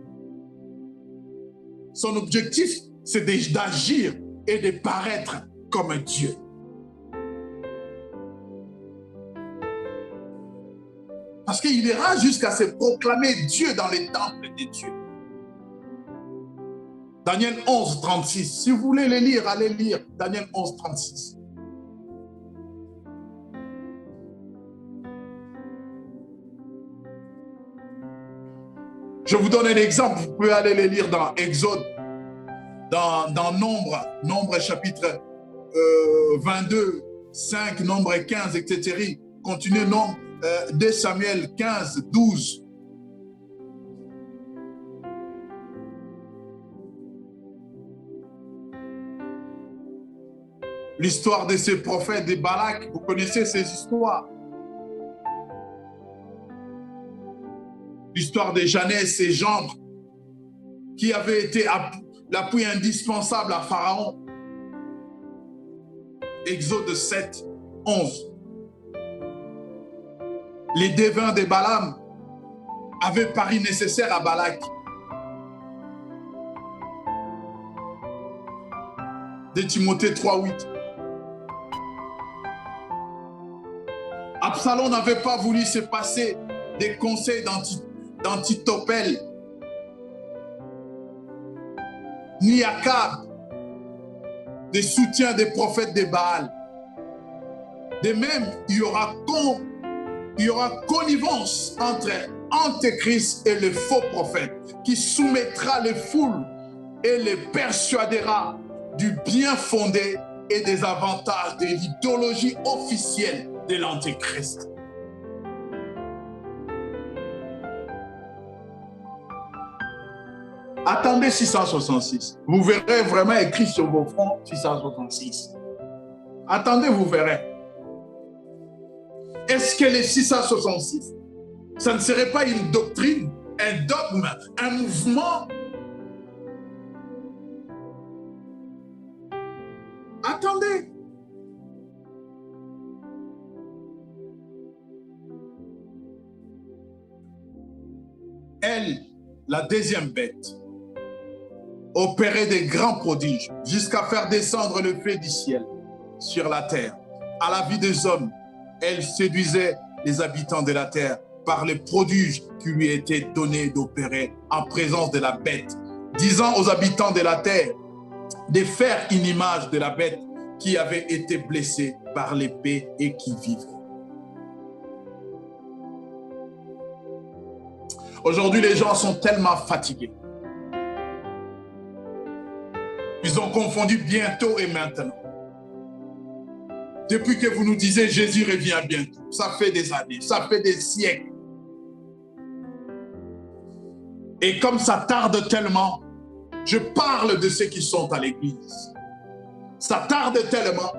Son objectif, c'est d'agir et de paraître comme un Dieu. Parce qu'il ira jusqu'à se proclamer Dieu dans les temples de Dieu. Daniel 11, 36. Si vous voulez les lire, allez lire Daniel 11, 36. Je vous donne un exemple, vous pouvez aller les lire dans Exode, dans Nombre chapitre 22, 5, Nombre 15, etc. Continuez Nombre 2 Samuel 15, 12. L'histoire de ces prophètes, de Balak, vous connaissez ces histoires. L'histoire de Janès et Jambres, qui avait été l'appui indispensable à Pharaon. Exode 7, 11. Les devins de Balaam avaient pari nécessaire à Balak. De Timothée 3, 8. Absalom n'avait pas voulu se passer des conseils d'Antitophel, ni Akab, des soutiens des prophètes de Baal. De même, il y aura connivence entre Antéchrist et le faux prophète qui soumettra les foules et les persuadera du bien fondé et des avantages de l'idéologie officielle de l'Antéchrist. Attendez 666. Vous verrez vraiment écrit sur vos fronts 666. Attendez, vous verrez. Est-ce que les 666, ça ne serait pas une doctrine, un dogme, un mouvement? Attendez. Elle, la deuxième bête, opérait des grands prodiges jusqu'à faire descendre le feu du ciel sur la terre. À la vue des hommes, elle séduisait les habitants de la terre par les prodiges qui lui étaient donnés d'opérer en présence de la bête, disant aux habitants de la terre de faire une image de la bête qui avait été blessée par l'épée et qui vivait. Aujourd'hui, les gens sont tellement fatigués. Ils ont confondu bientôt et maintenant. Depuis que vous nous disiez Jésus revient bientôt, ça fait des années, ça fait des siècles. Et comme ça tarde tellement, je parle de ceux qui sont à l'église. Ça tarde tellement.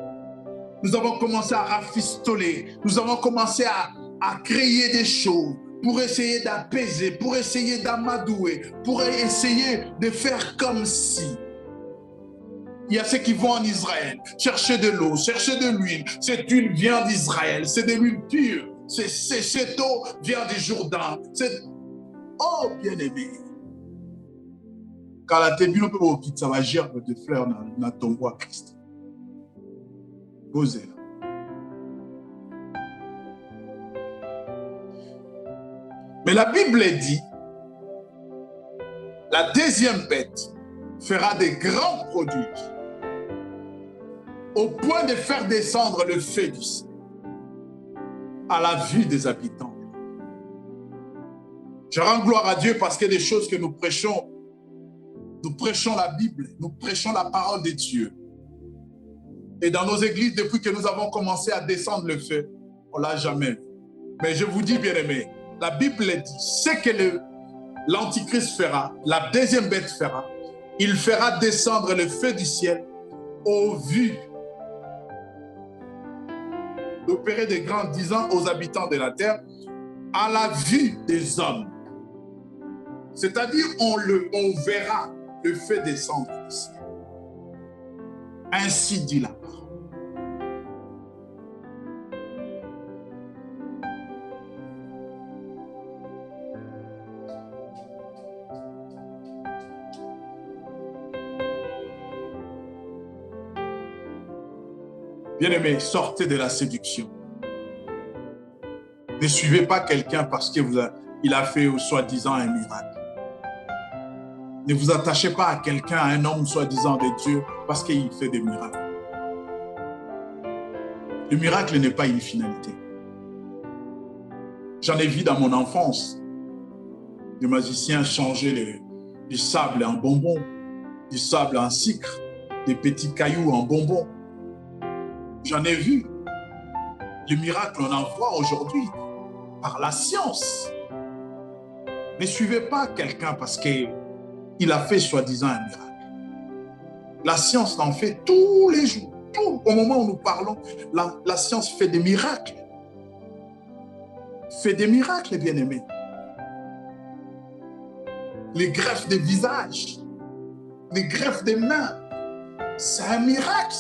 Nous avons commencé à rafistoler, nous avons commencé à créer des choses pour essayer d'apaiser, pour essayer d'amadouer, pour essayer de faire comme si. Il y a ceux qui vont en Israël chercher de l'eau, chercher de l'huile. Cette huile vient d'Israël, c'est de l'huile pure. Cette eau vient du Jourdain. Oh, bien-aimé. Quand la tébine peut vous quitter, ça va gerber de fleurs dans ton bois Christ. Posez-la. Mais la Bible dit, la deuxième bête fera des grands prodiges au point de faire descendre le feu du ciel à la vue des habitants. Je rends gloire à Dieu parce que les choses que nous prêchons la Bible, nous prêchons la parole de Dieu. Et dans nos églises, depuis que nous avons commencé à descendre le feu, on ne l'a jamais vu. Mais je vous dis, bien-aimés, la Bible dit, ce que l'Antichrist fera, la deuxième bête fera, il fera descendre le feu du ciel aux vues d'opérer des grands disant aux habitants de la terre, à la vue des hommes. C'est-à-dire, on verra le feu descendre du ciel. Ainsi dit la parole. Bien-aimés, sortez de la séduction. Ne suivez pas quelqu'un parce qu'il a fait soi-disant un miracle. Ne vous attachez pas à quelqu'un, à un homme soi-disant de Dieu parce qu'il fait des miracles. Le miracle n'est pas une finalité. J'en ai vu dans mon enfance des magiciens changer du sable en bonbons, du sable en sucre, des petits cailloux en bonbons. J'en ai vu. Le miracle, on en voit aujourd'hui par la science. Ne suivez pas quelqu'un parce qu'il a fait soi-disant un miracle. La science en fait tous les jours. Au moment où nous parlons, la science fait des miracles. Fait des miracles, bien-aimés. Les greffes des visages, les greffes des mains, c'est un miracle.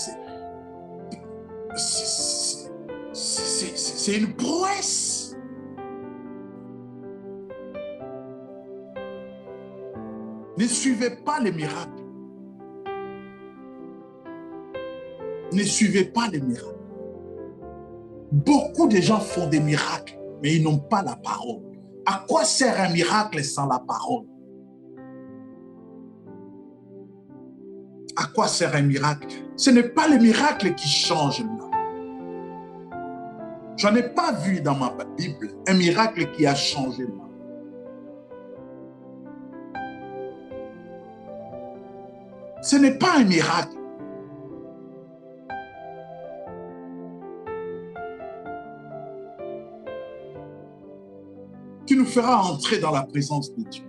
C'est une prouesse. Ne suivez pas les miracles. Ne suivez pas les miracles. Beaucoup de gens font des miracles, mais ils n'ont pas la parole. À quoi sert un miracle sans la parole? À quoi sert un miracle? Ce n'est pas le miracle qui change l'homme. Je n'ai pas vu dans ma Bible un miracle qui a changé l'homme. Ce n'est pas un miracle. Qui nous fera entrer dans la présence de Dieu.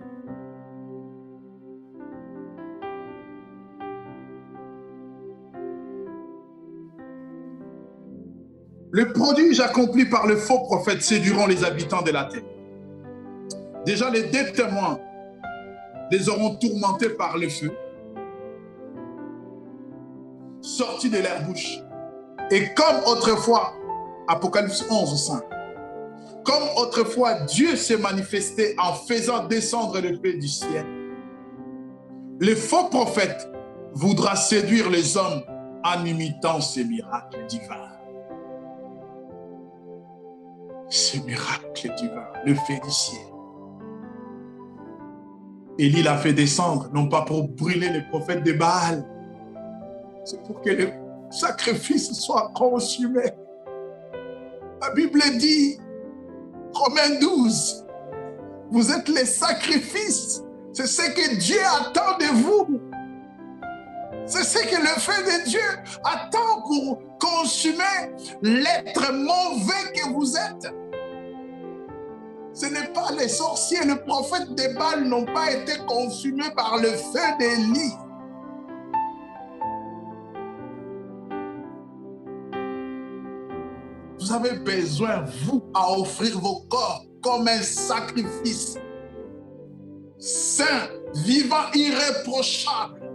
Le prodige accompli par le faux prophète séduiront les habitants de la terre. Déjà, les deux témoins les auront tourmentés par le feu, sortis de leur bouche. Et comme autrefois, Apocalypse 11, 5, comme autrefois Dieu s'est manifesté en faisant descendre le feu du ciel, le faux prophète voudra séduire les hommes en imitant ces miracles divins. Ce miracle divin, le feu du ciel. Élie l'a fait descendre, non pas pour brûler les prophètes de Baal, c'est pour que le sacrifice soit consumé. La Bible dit, Romains 12, vous êtes les sacrifices. C'est ce que Dieu attend de vous. C'est ce que le feu de Dieu attend pour consumer l'être mauvais que vous êtes. Ce n'est pas les sorciers, les prophètes de Baal n'ont pas été consumés par le feu d'Élie. Vous avez besoin, vous, à offrir vos corps comme un sacrifice saint, vivant, irréprochable,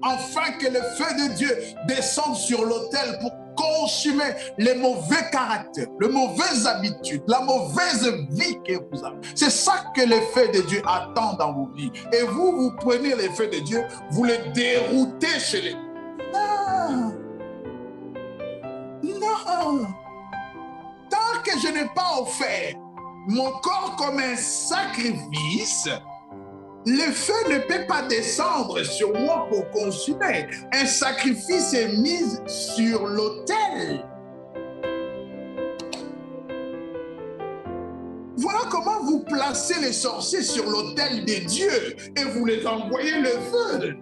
afin que le feu de Dieu descende sur l'autel pour consumer les mauvais caractères, les mauvaises habitudes, la mauvaise vie que vous avez. C'est ça que le feu de Dieu attend dans vos vies. Et vous, vous prenez le feu de Dieu, vous le déroutez chez les... Non! Non! Tant que je n'ai pas offert mon corps comme un sacrifice, le feu ne peut pas descendre sur moi pour consumer. Un sacrifice est mis sur l'autel. Voilà comment vous placez les sorciers sur l'autel de Dieu et vous les envoyez le feu.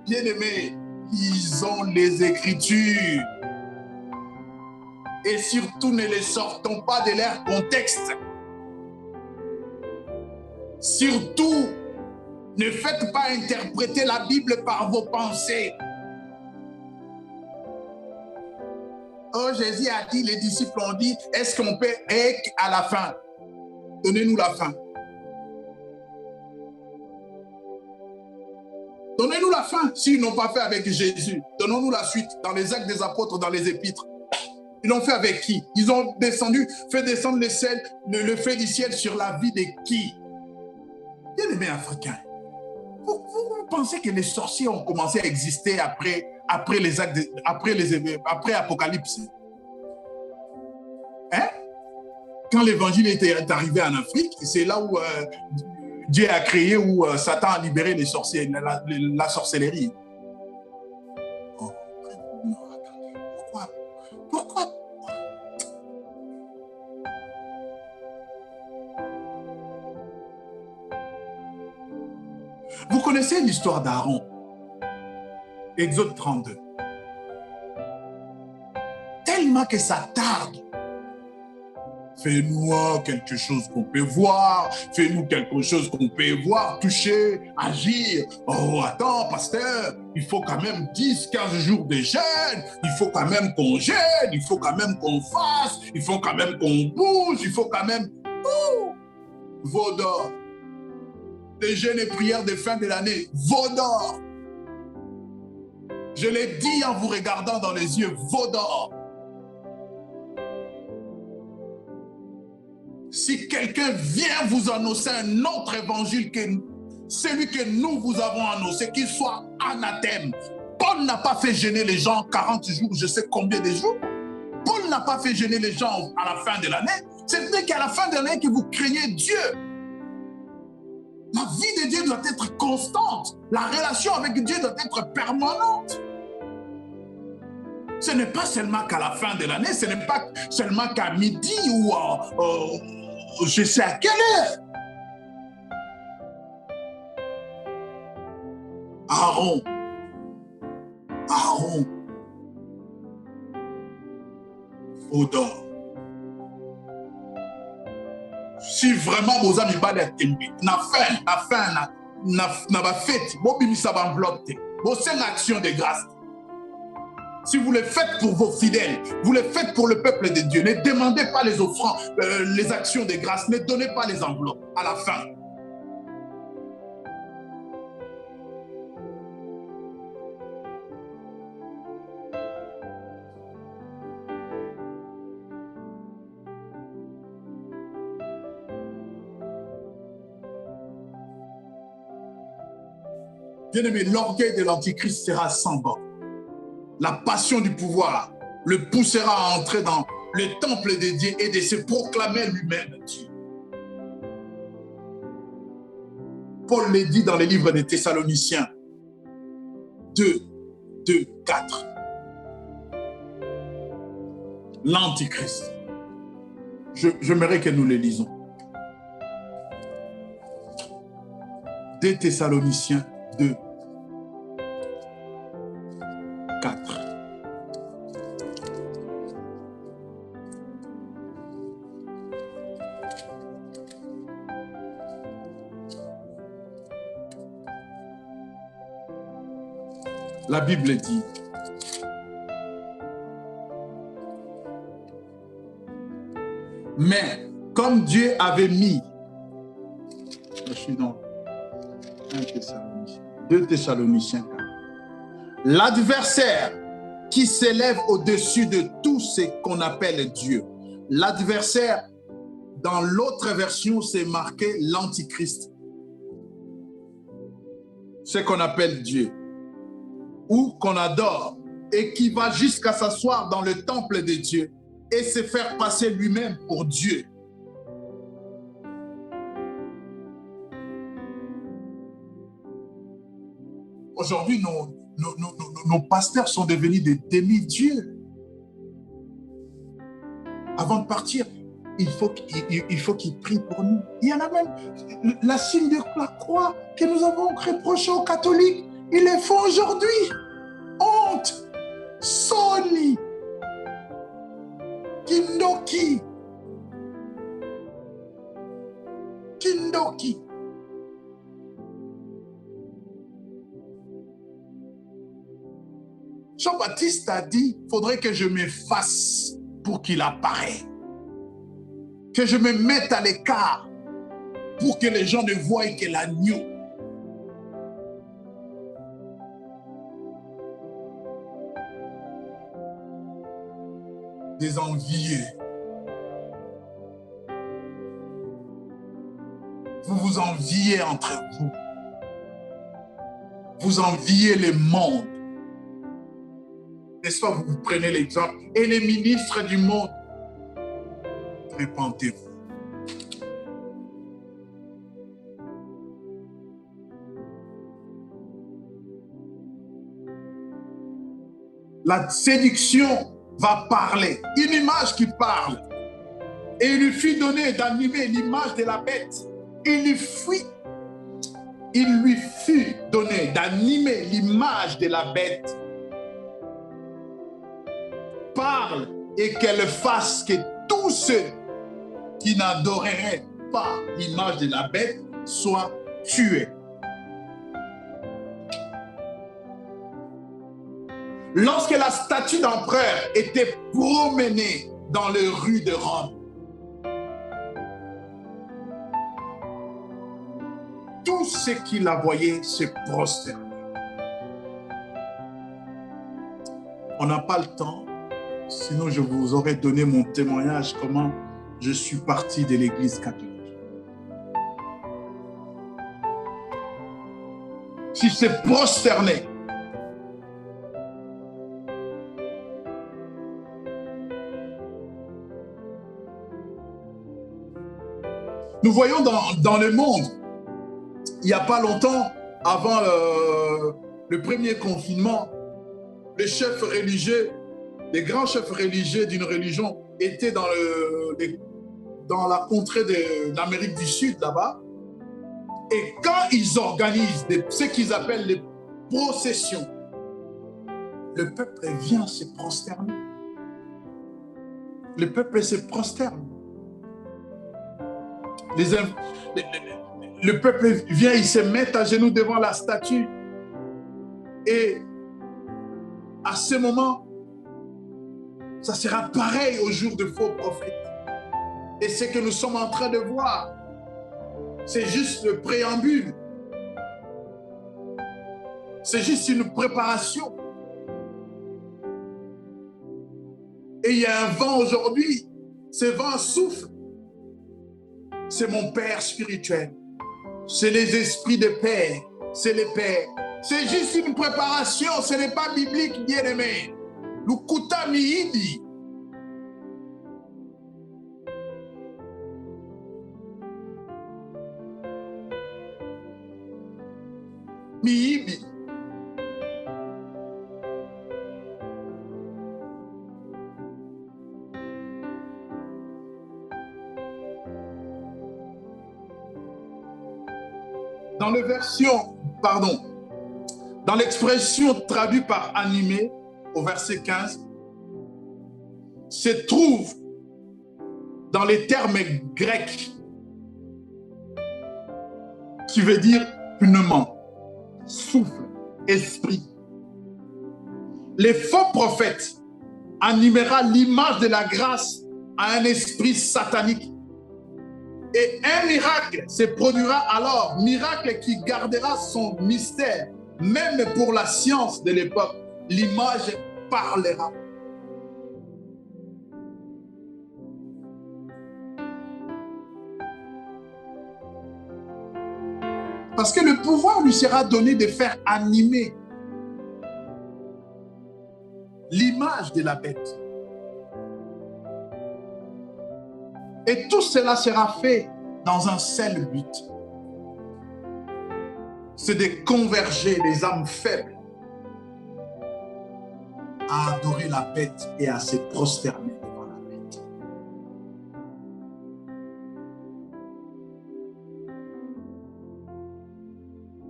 Bien-aimés, ils ont les Écritures. Et surtout, ne les sortons pas de leur contexte. Surtout, ne faites pas interpréter la Bible par vos pensées. Oh, Jésus a dit, les disciples ont dit, est-ce qu'on peut être à la fin? Donnez-nous la fin. Donnez-nous la fin. S'ils n'ont pas fait avec Jésus, donnons-nous la suite dans les actes des apôtres, dans les épîtres. Ils l'ont fait avec qui? Ils ont descendu, fait descendre le feu du ciel sur la vie de qui? Bien-aimés africains, vous pensez que les sorciers ont commencé à exister après Apocalypse? Hein? Quand l'évangile est arrivé en Afrique, c'est là où Dieu a créé, où Satan a libéré les sorciers, la sorcellerie. Oh, non, attendez, pourquoi? Vous connaissez l'histoire d'Aaron, Exode 32. Tellement que ça tarde. Fais-nous quelque chose qu'on peut voir, fais-nous quelque chose qu'on peut voir, toucher, agir. Oh, attends, pasteur, il faut quand même 10-15 jours de jeûne, il faut quand même qu'on jeûne, il faut quand même qu'on fasse, il faut quand même qu'on bouge, il faut quand même... Veau d'or. Les jeûnes et prières de fin de l'année, veau d'or. Je l'ai dit en vous regardant dans les yeux, veau d'or. Si quelqu'un vient vous annoncer un autre évangile que celui que nous vous avons annoncé, qu'il soit anathème. Paul n'a pas fait gêner les gens 40 jours, je sais combien de jours. Paul n'a pas fait gêner les gens à la fin de l'année. C'était qu'à la fin de l'année que vous craignez Dieu. La vie de Dieu doit être constante. La relation avec Dieu doit être permanente. Ce n'est pas seulement qu'à la fin de l'année, ce n'est pas seulement qu'à midi ou je sais à quelle heure. Aaron. Odor. Si vraiment vos amis pas d'être na fête, bon bimisa ba enveloppe, bon c'est une action de grâce. Si vous le faites pour vos fidèles, vous le faites pour le peuple de Dieu, ne demandez pas les offrandes, les actions de grâce, ne donnez pas les enveloppes à la fin. Bien-aimé, l'orgueil de l'Antichrist sera sans borne. La passion du pouvoir le poussera à entrer dans le temple de Dieu et de se proclamer lui-même Dieu. Paul le dit dans le livre des Thessaloniciens 2:4. L'Antichrist. J'aimerais que nous le lisons. 2 Thessaloniciens 2:4. La Bible dit, mais comme Dieu avait mis, je suis dans 2 Thessaloniciens 4, l'adversaire qui s'élève au-dessus de tout ce qu'on appelle Dieu. L'adversaire, dans l'autre version, c'est marqué l'Antichrist. Ce qu'on appelle Dieu, ou qu'on adore, et qui va jusqu'à s'asseoir dans le temple de Dieu et se faire passer lui-même pour Dieu. Aujourd'hui, nos pasteurs sont devenus des demi-dieux. Avant de partir, il faut qu'ils prient pour nous. Il y en a même la signe de la croix que nous avons reproché aux catholiques. Ils le font aujourd'hui. Honte, soli, kindoki. Jean-Baptiste a dit, il faudrait que je m'efface pour qu'il apparaisse. Que je me mette à l'écart pour que les gens ne voient que l'agneau. Des envieux. Vous vous enviez entre vous. Vous enviez le monde. N'est-ce pas, vous prenez l'exemple. Et les ministres du monde, répentez-vous. La séduction va parler. Une image qui parle. Et il lui fut donné d'animer l'image de la bête. Il lui fut donné d'animer l'image de la bête. Parle et qu'elle fasse que tous ceux qui n'adoreraient pas l'image de la bête soient tués. Lorsque la statue d'empereur était promenée dans les rues de Rome, tous ceux qui la voyaient se prosternaient. On n'a pas le temps, sinon je vous aurais donné mon témoignage, comment je suis parti de l'Église catholique. Si c'est prosterné, Nous voyons dans le monde, il n'y a pas longtemps, avant le premier confinement, les chefs religieux, les grands chefs religieux d'une religion étaient dans la contrée de l'Amérique du Sud, là-bas. Et quand ils organisent ce qu'ils appellent les processions, le peuple vient se prosterner. Le peuple se prosterne. Le peuple vient, il se met à genoux devant la statue. Et à ce moment, ça sera pareil au jour de faux prophètes. Et ce que nous sommes en train de voir, c'est juste le préambule. C'est juste une préparation. Et il y a un vent aujourd'hui. Ce vent souffle. C'est mon Père spirituel. C'est les esprits de Père. C'est les pères. C'est juste une préparation. Ce n'est pas biblique, bien-aimé. Lukuta miidi. Miibi. Dans l'expression traduite par animé, au verset 15, se trouve dans les termes grecs qui veut dire pneuma, souffle, esprit. Les faux prophètes animera l'image de la grâce à un esprit satanique. Et un miracle se produira alors, miracle qui gardera son mystère, même pour la science de l'époque. L'image parlera. Parce que le pouvoir lui sera donné de faire animer l'image de la bête. Et tout cela sera fait dans un seul but. C'est de converger les âmes faibles à adorer la bête et à se prosterner devant la bête.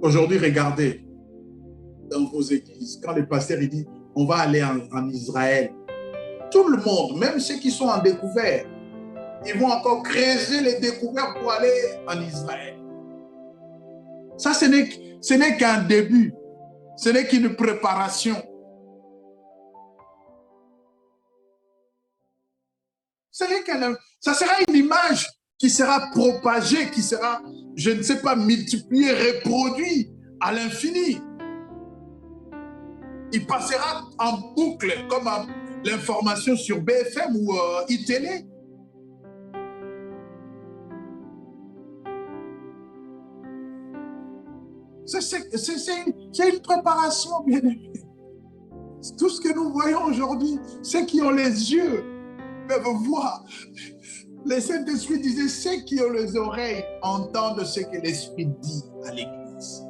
Aujourd'hui, regardez dans vos églises, quand le pasteur il dit on va aller en Israël, tout le monde, même ceux qui sont en découvert, ils vont encore creuser les découvertes pour aller en Israël. Ça, ce n'est qu'un début. Ce n'est qu'une préparation. Ça sera une image qui sera propagée, qui sera, je ne sais pas, multipliée, reproduite à l'infini. Il passera en boucle, comme l'information sur BFM ou iTélé. C'est une préparation, bien aimé. Tout ce que nous voyons aujourd'hui, ceux qui ont les yeux peuvent voir. Le Saint-Esprit disait, ceux qui ont les oreilles entendent ce que l'Esprit dit à l'Église.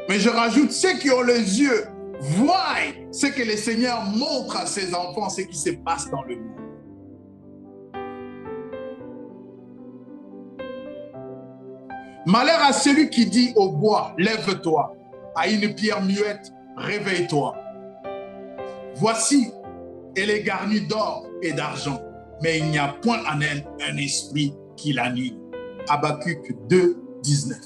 Mais je rajoute, ceux qui ont les yeux voient ce que le Seigneur montre à ses enfants, ce qui se passe dans le monde. Malheur à celui qui dit au bois, lève-toi, à une pierre muette, réveille-toi. Voici, elle est garnie d'or et d'argent, mais il n'y a point en elle un esprit qui l'anime. Habakkuk 2, 19.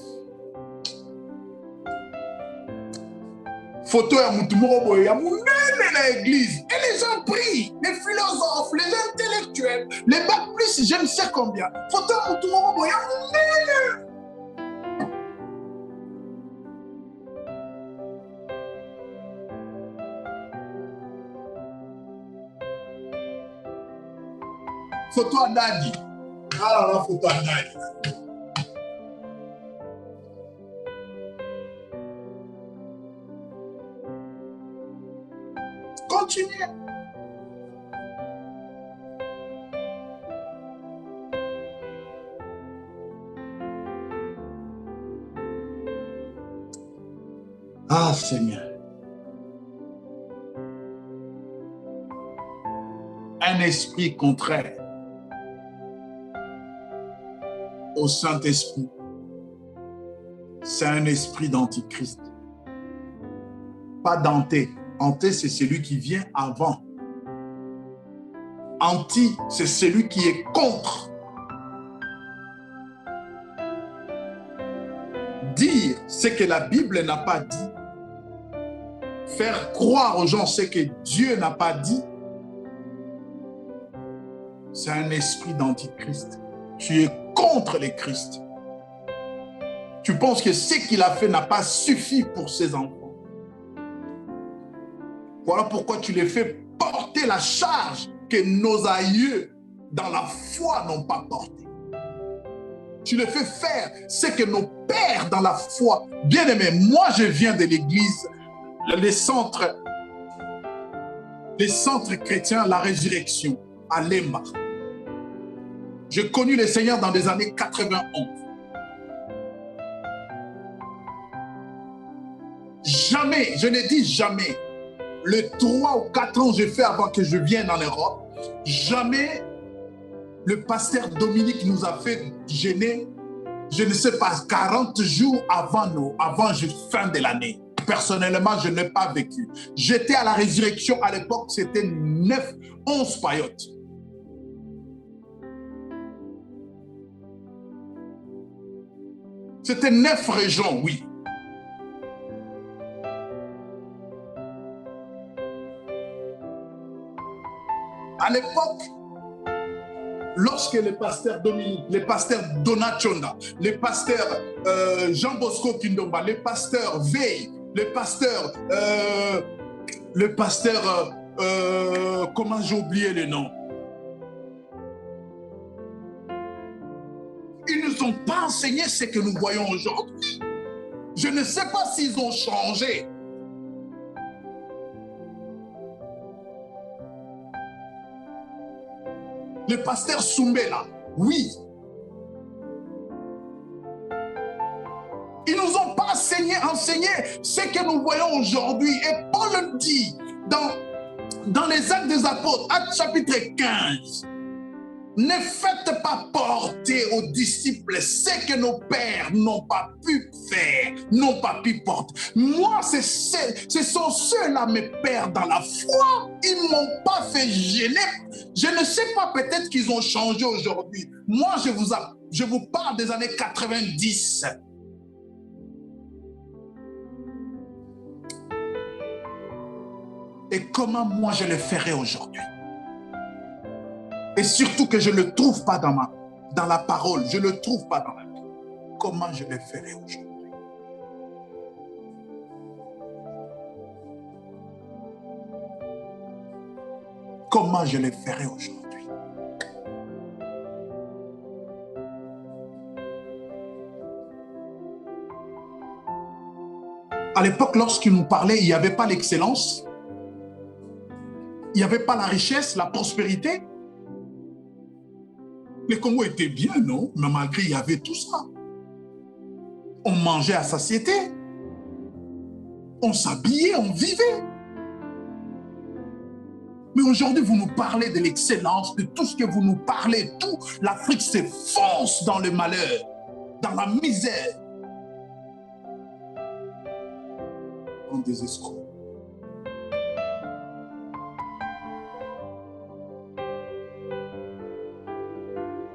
Photo ya mutumoro ya munene na église. Et les gens prient, les philosophes, les intellectuels, les bacs plus, je ne sais combien. Photo ya mutumoro ya munene. Photo à Nadi. Ah là, photo à Nadi. Continuez. Ah Seigneur, un esprit contraire au Saint-Esprit, c'est un esprit d'antichrist. Pas d'anté. Anté, c'est celui qui vient avant. Anti, c'est celui qui est contre. Dire ce que la Bible n'a pas dit, faire croire aux gens ce que Dieu n'a pas dit, c'est un esprit d'antichrist. Tu es contre les Christ. Tu penses que ce qu'il a fait n'a pas suffi pour ses enfants. Voilà pourquoi tu les fais porter la charge que nos aïeux dans la foi n'ont pas portée. Tu les fais faire ce que nos pères dans la foi, bien aimés, moi je viens de l'église, les centres chrétiens, la résurrection à Lemba. J'ai connu le Seigneur dans les années 91. Jamais, je ne dis jamais, les 3 ou 4 ans que j'ai fait avant que je vienne en Europe, jamais le pasteur Dominique nous a fait jeûner, je ne sais pas, 40 jours avant la fin de l'année. Personnellement, je n'ai pas vécu. J'étais à la résurrection à l'époque, c'était 11 paillotes. C'était 9 régions, oui. À l'époque, lorsque le pasteur Dominique, le pasteur Donachonda, le pasteur Jean Bosco Kindomba, le pasteur Veil, le pasteur, comment j'ai oublié le nom? Ils ne nous ont pas enseigné ce que nous voyons aujourd'hui. Je ne sais pas s'ils ont changé. Le pasteur Soumbela, oui. Ils ne nous ont pas enseigné ce que nous voyons aujourd'hui. Et Paul dit dans les Actes des Apôtres, Actes chapitre 15, ne faites pas porter aux disciples ce que nos pères n'ont pas pu faire, n'ont pas pu porter. Moi, ce sont ceux-là, mes pères dans la foi. Ils ne m'ont pas fait gêner. Je ne sais pas, peut-être qu'ils ont changé aujourd'hui. Moi, je vous parle des années 90. Et comment moi je le ferai aujourd'hui? Et surtout que je ne le trouve pas dans la parole, je ne le trouve pas dans la Bible. Comment je le ferai aujourd'hui? Comment je le ferai aujourd'hui? À l'époque, lorsqu'il nous parlait, il n'y avait pas l'excellence, il n'y avait pas la richesse, la prospérité. Le Congo était bien, non? Mais malgré, il y avait tout ça. On mangeait à satiété. On s'habillait, on vivait. Mais aujourd'hui, vous nous parlez de l'excellence, de tout ce que vous nous parlez, tout. L'Afrique s'effonce dans le malheur, dans la misère. On des escrocs.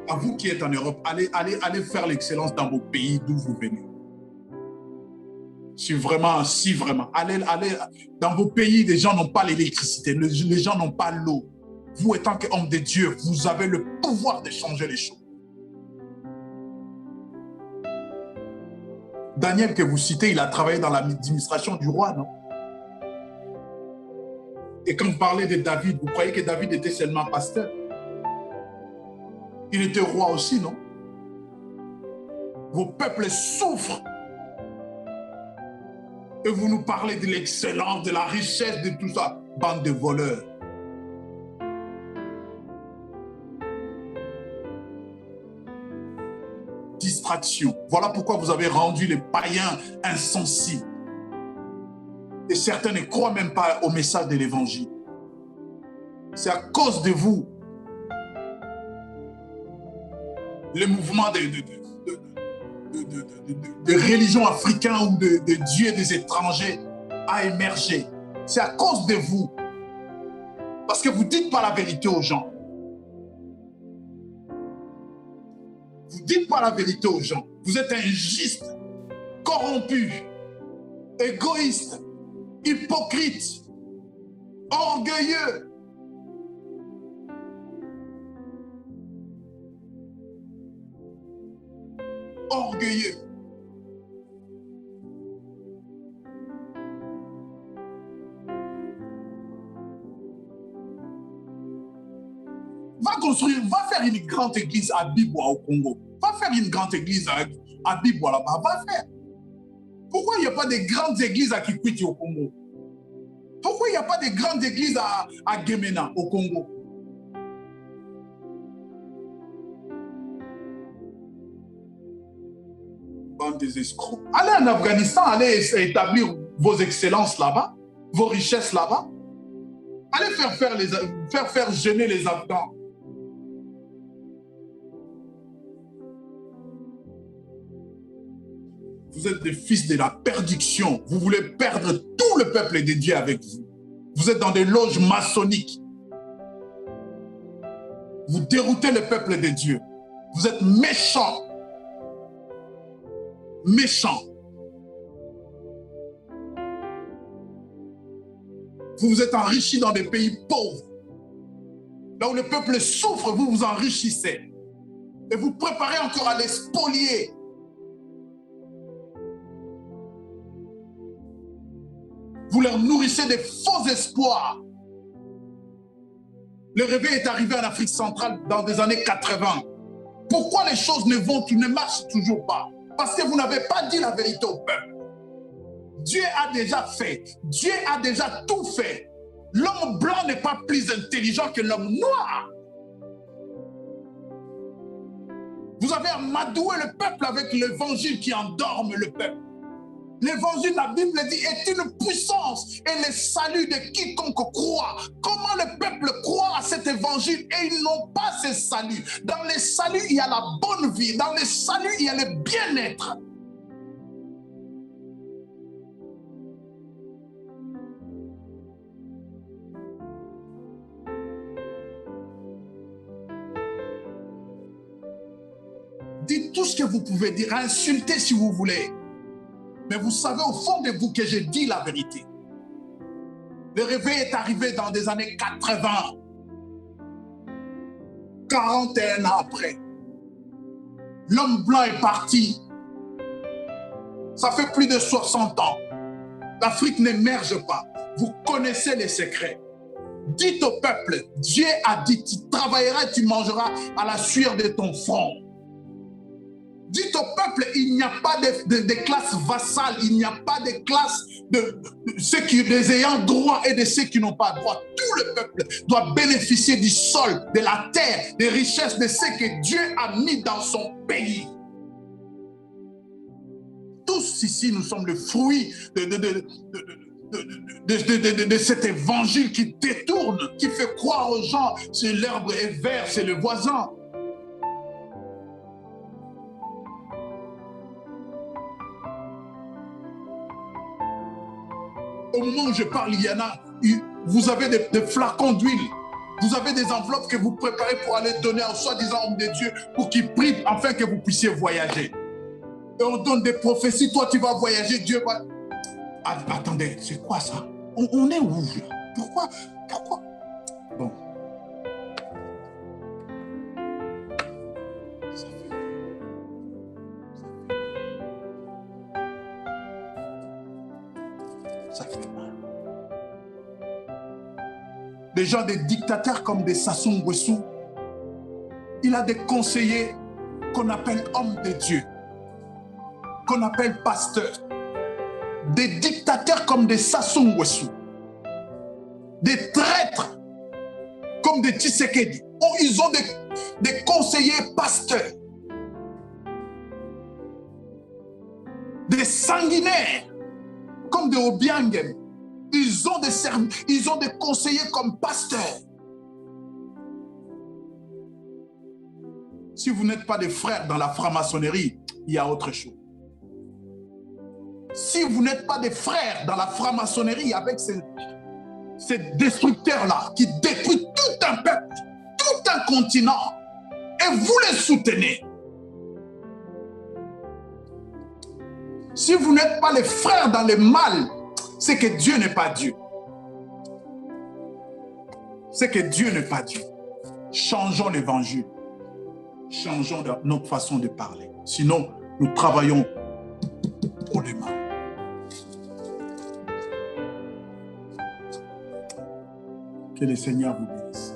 À vous qui êtes en Europe, allez faire l'excellence dans vos pays d'où vous venez. Si vraiment, allez dans vos pays, les gens n'ont pas l'électricité, les gens n'ont pas l'eau. Vous, étant qu'homme de Dieu, vous avez le pouvoir de changer les choses. Daniel que vous citez, il a travaillé dans l'administration du roi, non? Et quand vous parlez de David, vous croyez que David était seulement pasteur? Il était roi aussi, non? Vos peuples souffrent. Et vous nous parlez de l'excellence, de la richesse, de tout ça. Bande de voleurs. Distraction. Voilà pourquoi vous avez rendu les païens insensibles. Et certains ne croient même pas au message de l'évangile. C'est à cause de vous. Le mouvement de religions africains ou de dieux des étrangers a émergé. C'est à cause de vous. Parce que vous ne dites pas la vérité aux gens. Vous ne dites pas la vérité aux gens. Vous êtes injuste, corrompu, égoïste, hypocrite, orgueilleux. Orgueilleux. Va faire une grande église à Bibwa au Congo. Va faire une grande église à Bibwa là-bas. Va faire. Pourquoi il n'y a pas de grandes églises à Kikwiti au Congo? Pourquoi il n'y a pas de grandes églises à Gemena au Congo? Bande des escrocs. Allez en Afghanistan, allez établir vos excellences là-bas, vos richesses là-bas. Allez faire gêner les Afghans. Vous êtes des fils de la perdition. Vous voulez perdre tout le peuple de Dieu avec vous. Vous êtes dans des loges maçonniques. Vous déroutez le peuple de Dieu. Vous êtes méchants. Méchants. Vous vous êtes enrichis dans des pays pauvres. Là où le peuple souffre, vous vous enrichissez. Et vous préparez encore à les spolier. Vous leur nourrissez des faux espoirs. Le réveil est arrivé en Afrique centrale dans les années 80. Pourquoi les choses ne marchent toujours pas? Parce que vous n'avez pas dit la vérité au peuple. Dieu a déjà fait. Dieu a déjà tout fait. L'homme blanc n'est pas plus intelligent que l'homme noir. Vous avez amadoué le peuple avec l'évangile qui endorme le peuple. L'évangile, la Bible dit, est une puissance et le salut de quiconque croit. Comment le peuple croit à cet évangile et ils n'ont pas ce salut? Dans le salut, il y a la bonne vie. Dans le salut, il y a le bien-être. Dites tout ce que vous pouvez dire, insultez si vous voulez. Mais vous savez au fond de vous que j'ai dit la vérité. Le réveil est arrivé dans les années 80. 41 ans après. L'homme blanc est parti. Ça fait plus de 60 ans. L'Afrique n'émerge pas. Vous connaissez les secrets. Dites au peuple, Dieu a dit, tu travailleras et tu mangeras à la sueur de ton front. Dites au peuple, il n'y a pas de classe vassale, il n'y a pas de classe de ceux qui les ayant droit et de ceux qui n'ont pas droit. Tout le peuple doit bénéficier du sol, de la terre, des richesses, de ce que Dieu a mis dans son pays. Tous ici, nous sommes le fruit de cet évangile qui détourne, qui fait croire aux gens, c'est l'herbe est verte, c'est le voisin. Au moment où je parle, il y en a, vous avez des flacons d'huile. Vous avez des enveloppes que vous préparez pour aller donner aux soi-disant hommes de Dieu pour qu'ils prient afin que vous puissiez voyager. Et on donne des prophéties, toi tu vas voyager, Dieu va... Attendez, c'est quoi ça? On est où là? Pourquoi? Bon. Ça fait mal. Des gens, des dictateurs comme des Sassou Nguesso, il a des conseillers qu'on appelle hommes de Dieu, qu'on appelle pasteurs. Des dictateurs comme des Sassou Nguesso, des traîtres comme des Tshisekedi. Oh, ils ont des conseillers pasteurs, des sanguinaires comme des Obiangem, Ils ont des conseillers comme pasteurs. Si vous n'êtes pas des frères dans la franc-maçonnerie, il y a autre chose. Si vous n'êtes pas des frères dans la franc-maçonnerie avec ces destructeurs-là qui détruisent tout un peuple, tout un continent, et vous les soutenez. Si vous n'êtes pas les frères dans le mal, c'est que Dieu n'est pas Dieu. C'est que Dieu n'est pas Dieu. Changeons l'évangile. Changeons notre façon de parler. Sinon, nous travaillons pour le mal. Que le Seigneur vous bénisse.